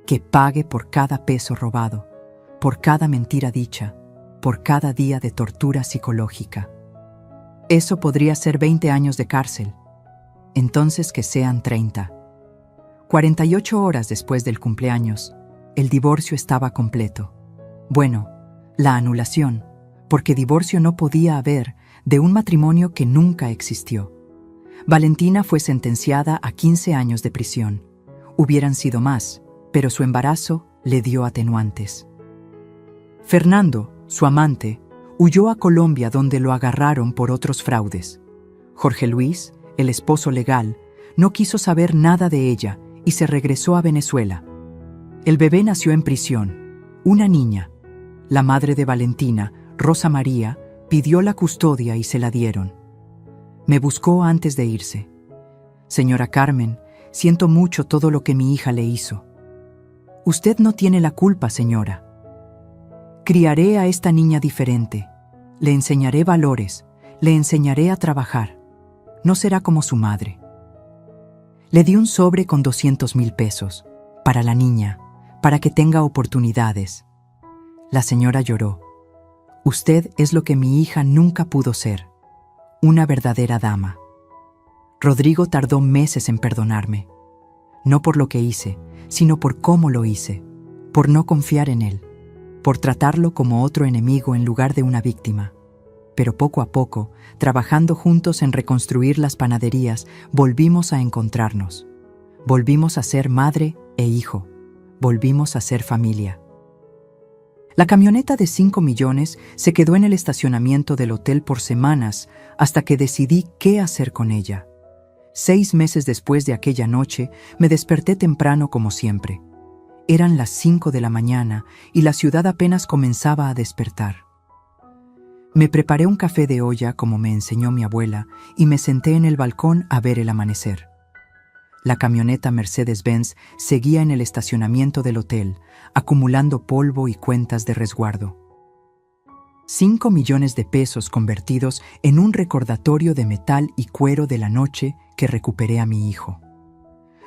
Que pague por cada peso robado, por cada mentira dicha, por cada día de tortura psicológica. Eso podría ser 20 años de cárcel. Entonces que sean 30. 48 horas después del cumpleaños, el divorcio estaba completo. Bueno, la anulación, porque divorcio no podía haber de un matrimonio que nunca existió. Valentina fue sentenciada a 15 años de prisión. Hubieran sido más, pero su embarazo le dio atenuantes. Fernando, su amante, huyó a Colombia donde lo agarraron por otros fraudes. Jorge Luis, el esposo legal, no quiso saber nada de ella y se regresó a Venezuela. El bebé nació en prisión, una niña. La madre de Valentina, Rosa María, pidió la custodia y se la dieron. Me buscó antes de irse. Señora Carmen, siento mucho todo lo que mi hija le hizo. Usted no tiene la culpa, señora. Criaré a esta niña diferente. Le enseñaré valores, le enseñaré a trabajar. No será como su madre. Le di un sobre con 200,000 pesos, para la niña, para que tenga oportunidades. La señora lloró. Usted es lo que mi hija nunca pudo ser, una verdadera dama. Rodrigo tardó meses en perdonarme, no por lo que hice, sino por cómo lo hice, por no confiar en él, por tratarlo como otro enemigo en lugar de una víctima. Pero poco a poco, trabajando juntos en reconstruir las panaderías, volvimos a encontrarnos. Volvimos a ser madre e hijo. Volvimos a ser familia. La camioneta de 5 millones se quedó en el estacionamiento del hotel por semanas hasta que decidí qué hacer con ella. 6 meses después de aquella noche, me desperté temprano como siempre. Eran las 5 de la mañana y la ciudad apenas comenzaba a despertar. Me preparé un café de olla como me enseñó mi abuela y me senté en el balcón a ver el amanecer. La camioneta Mercedes-Benz seguía en el estacionamiento del hotel, acumulando polvo y cuentas de resguardo. 5 millones de pesos convertidos en un recordatorio de metal y cuero de la noche que recuperé a mi hijo.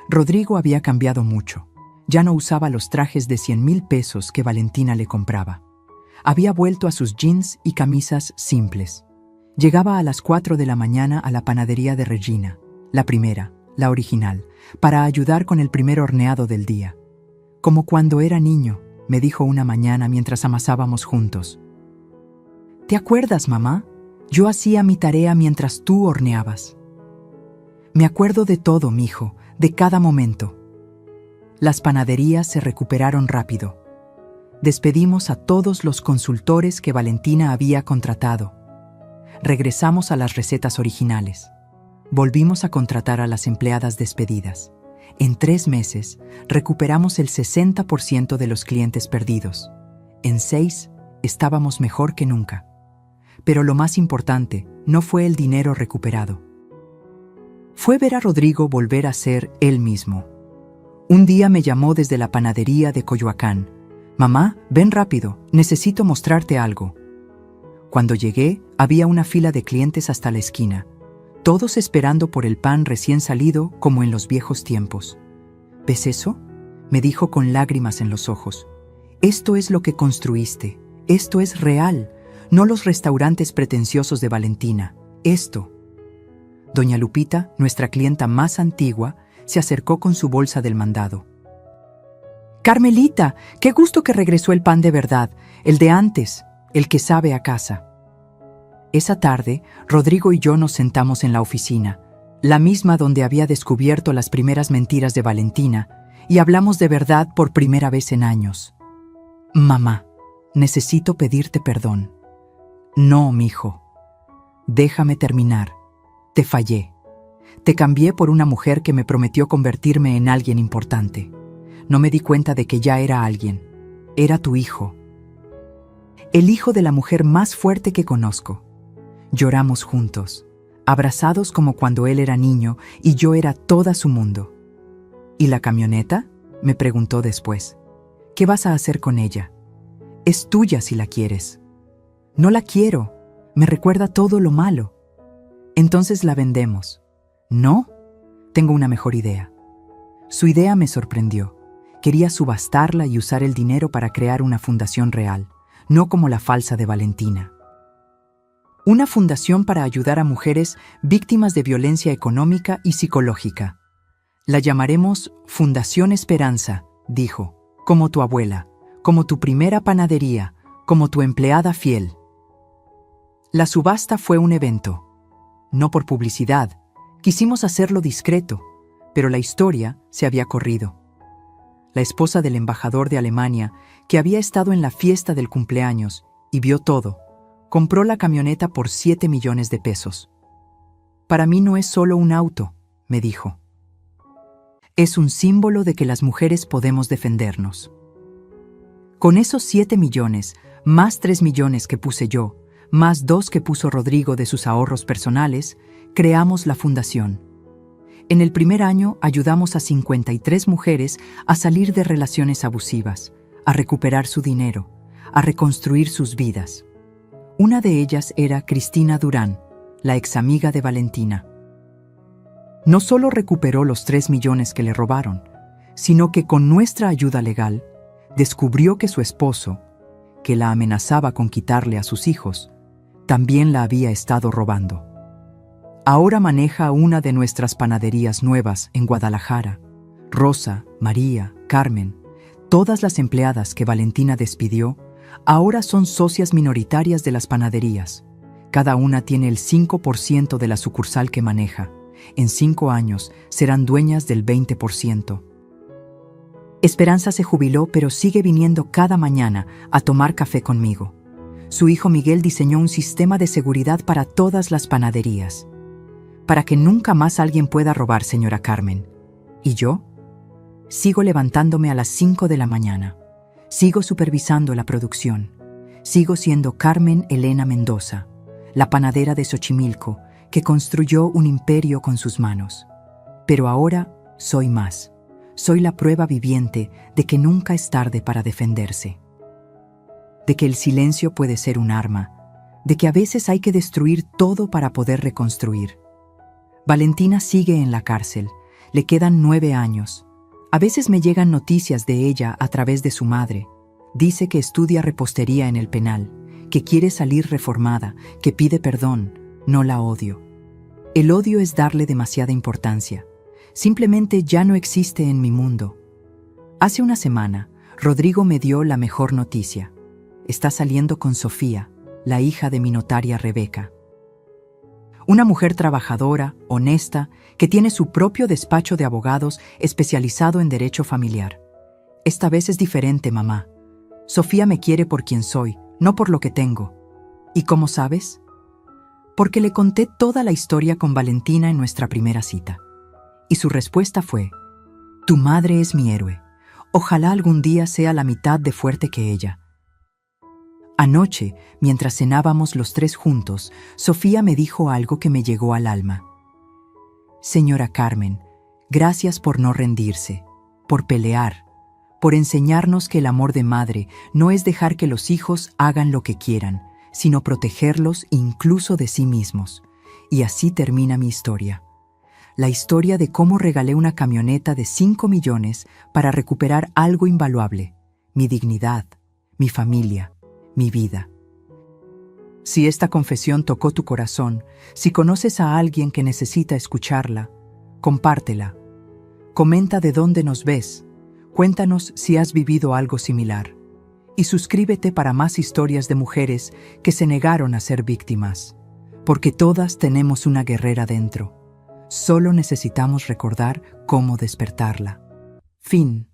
Rodrigo había cambiado mucho. Ya no usaba los trajes de 100,000 pesos que Valentina le compraba. Había vuelto a sus jeans y camisas simples. Llegaba a las 4 de la mañana a la panadería de Regina, la primera, la original, para ayudar con el primer horneado del día. Como cuando era niño, me dijo una mañana mientras amasábamos juntos. ¿Te acuerdas, mamá? Yo hacía mi tarea mientras tú horneabas. Me acuerdo de todo, mijo, de cada momento. Las panaderías se recuperaron rápido. Despedimos a todos los consultores que Valentina había contratado. Regresamos a las recetas originales. Volvimos a contratar a las empleadas despedidas. En 3 meses, recuperamos el 60% de los clientes perdidos. En 6, estábamos mejor que nunca. Pero lo más importante no fue el dinero recuperado. Fue ver a Rodrigo volver a ser él mismo. Un día me llamó desde la panadería de Coyoacán. «Mamá, ven rápido, necesito mostrarte algo». Cuando llegué, había una fila de clientes hasta la esquina, todos esperando por el pan recién salido como en los viejos tiempos. «¿Ves eso?», me dijo con lágrimas en los ojos. «Esto es lo que construiste, esto es real, no los restaurantes pretenciosos de Valentina, esto». Doña Lupita, nuestra clienta más antigua, se acercó con su bolsa del mandado. «Carmelita, qué gusto que regresó el pan de verdad, el de antes, el que sabe a casa». Esa tarde, Rodrigo y yo nos sentamos en la oficina, la misma donde había descubierto las primeras mentiras de Valentina, y hablamos de verdad por primera vez en años. «Mamá, necesito pedirte perdón». «No, mijo. Déjame terminar. Te fallé. Te cambié por una mujer que me prometió convertirme en alguien importante. No me di cuenta de que ya era alguien. Era tu hijo. El hijo de la mujer más fuerte que conozco». Lloramos juntos, abrazados como cuando él era niño y yo era toda su mundo. «¿Y la camioneta?», me preguntó después. «¿Qué vas a hacer con ella? Es tuya si la quieres». «No la quiero. Me recuerda todo lo malo. Entonces la vendemos. ¿No? Tengo una mejor idea. Su idea me sorprendió. Quería subastarla y usar el dinero para crear una fundación real, no como la falsa de Valentina. Una fundación para ayudar a mujeres víctimas de violencia económica y psicológica. La llamaremos Fundación Esperanza, dijo, como tu abuela, como tu primera panadería, como tu empleada fiel. La subasta fue un evento. No por publicidad. Quisimos hacerlo discreto, pero la historia se había corrido. La esposa del embajador de Alemania, que había estado en la fiesta del cumpleaños y vio todo, compró la camioneta por 7 millones de pesos. Para mí no es solo un auto, me dijo. Es un símbolo de que las mujeres podemos defendernos. Con esos 7 millones, más 3 millones que puse yo, más 2 que puso Rodrigo de sus ahorros personales, creamos la fundación. En el primer año ayudamos a 53 mujeres a salir de relaciones abusivas, a recuperar su dinero, a reconstruir sus vidas. Una de ellas era Cristina Durán, la examiga de Valentina. No solo recuperó los 3 millones que le robaron, sino que con nuestra ayuda legal, descubrió que su esposo, que la amenazaba con quitarle a sus hijos, también la había estado robando. Ahora maneja una de nuestras panaderías nuevas en Guadalajara. Rosa, María, Carmen, todas las empleadas que Valentina despidió, ahora son socias minoritarias de las panaderías. Cada una tiene el 5% de la sucursal que maneja. En 5 años serán dueñas del 20%. Esperanza se jubiló, pero sigue viniendo cada mañana a tomar café conmigo. Su hijo Miguel diseñó un sistema de seguridad para todas las panaderías, para que nunca más alguien pueda robar, señora Carmen. ¿Y yo? Sigo levantándome a las 5 de la mañana. Sigo supervisando la producción. Sigo siendo Carmen Elena Mendoza, la panadera de Xochimilco, que construyó un imperio con sus manos. Pero ahora soy más. Soy la prueba viviente de que nunca es tarde para defenderse. De que el silencio puede ser un arma. De que a veces hay que destruir todo para poder reconstruir. Valentina sigue en la cárcel. Le quedan 9 años. A veces me llegan noticias de ella a través de su madre. Dice que estudia repostería en el penal, que quiere salir reformada, que pide perdón. No la odio. El odio es darle demasiada importancia. Simplemente ya no existe en mi mundo. Hace una semana, Rodrigo me dio la mejor noticia. Está saliendo con Sofía, la hija de mi notaria Rebeca. Una mujer trabajadora, honesta, que tiene su propio despacho de abogados especializado en derecho familiar. Esta vez es diferente, mamá. Sofía me quiere por quien soy, no por lo que tengo. ¿Y cómo sabes? Porque le conté toda la historia con Valentina en nuestra primera cita. Y su respuesta fue: tu madre es mi héroe. Ojalá algún día sea la mitad de fuerte que ella. Anoche, mientras cenábamos los 3 juntos, Sofía me dijo algo que me llegó al alma. Señora Carmen, gracias por no rendirse, por pelear, por enseñarnos que el amor de madre no es dejar que los hijos hagan lo que quieran, sino protegerlos incluso de sí mismos. Y así termina mi historia. La historia de cómo regalé una camioneta de 5 millones para recuperar algo invaluable: mi dignidad, mi familia, mi vida. Si esta confesión tocó tu corazón, si conoces a alguien que necesita escucharla, compártela. Comenta de dónde nos ves. Cuéntanos si has vivido algo similar. Y suscríbete para más historias de mujeres que se negaron a ser víctimas. Porque todas tenemos una guerrera dentro. Solo necesitamos recordar cómo despertarla. Fin.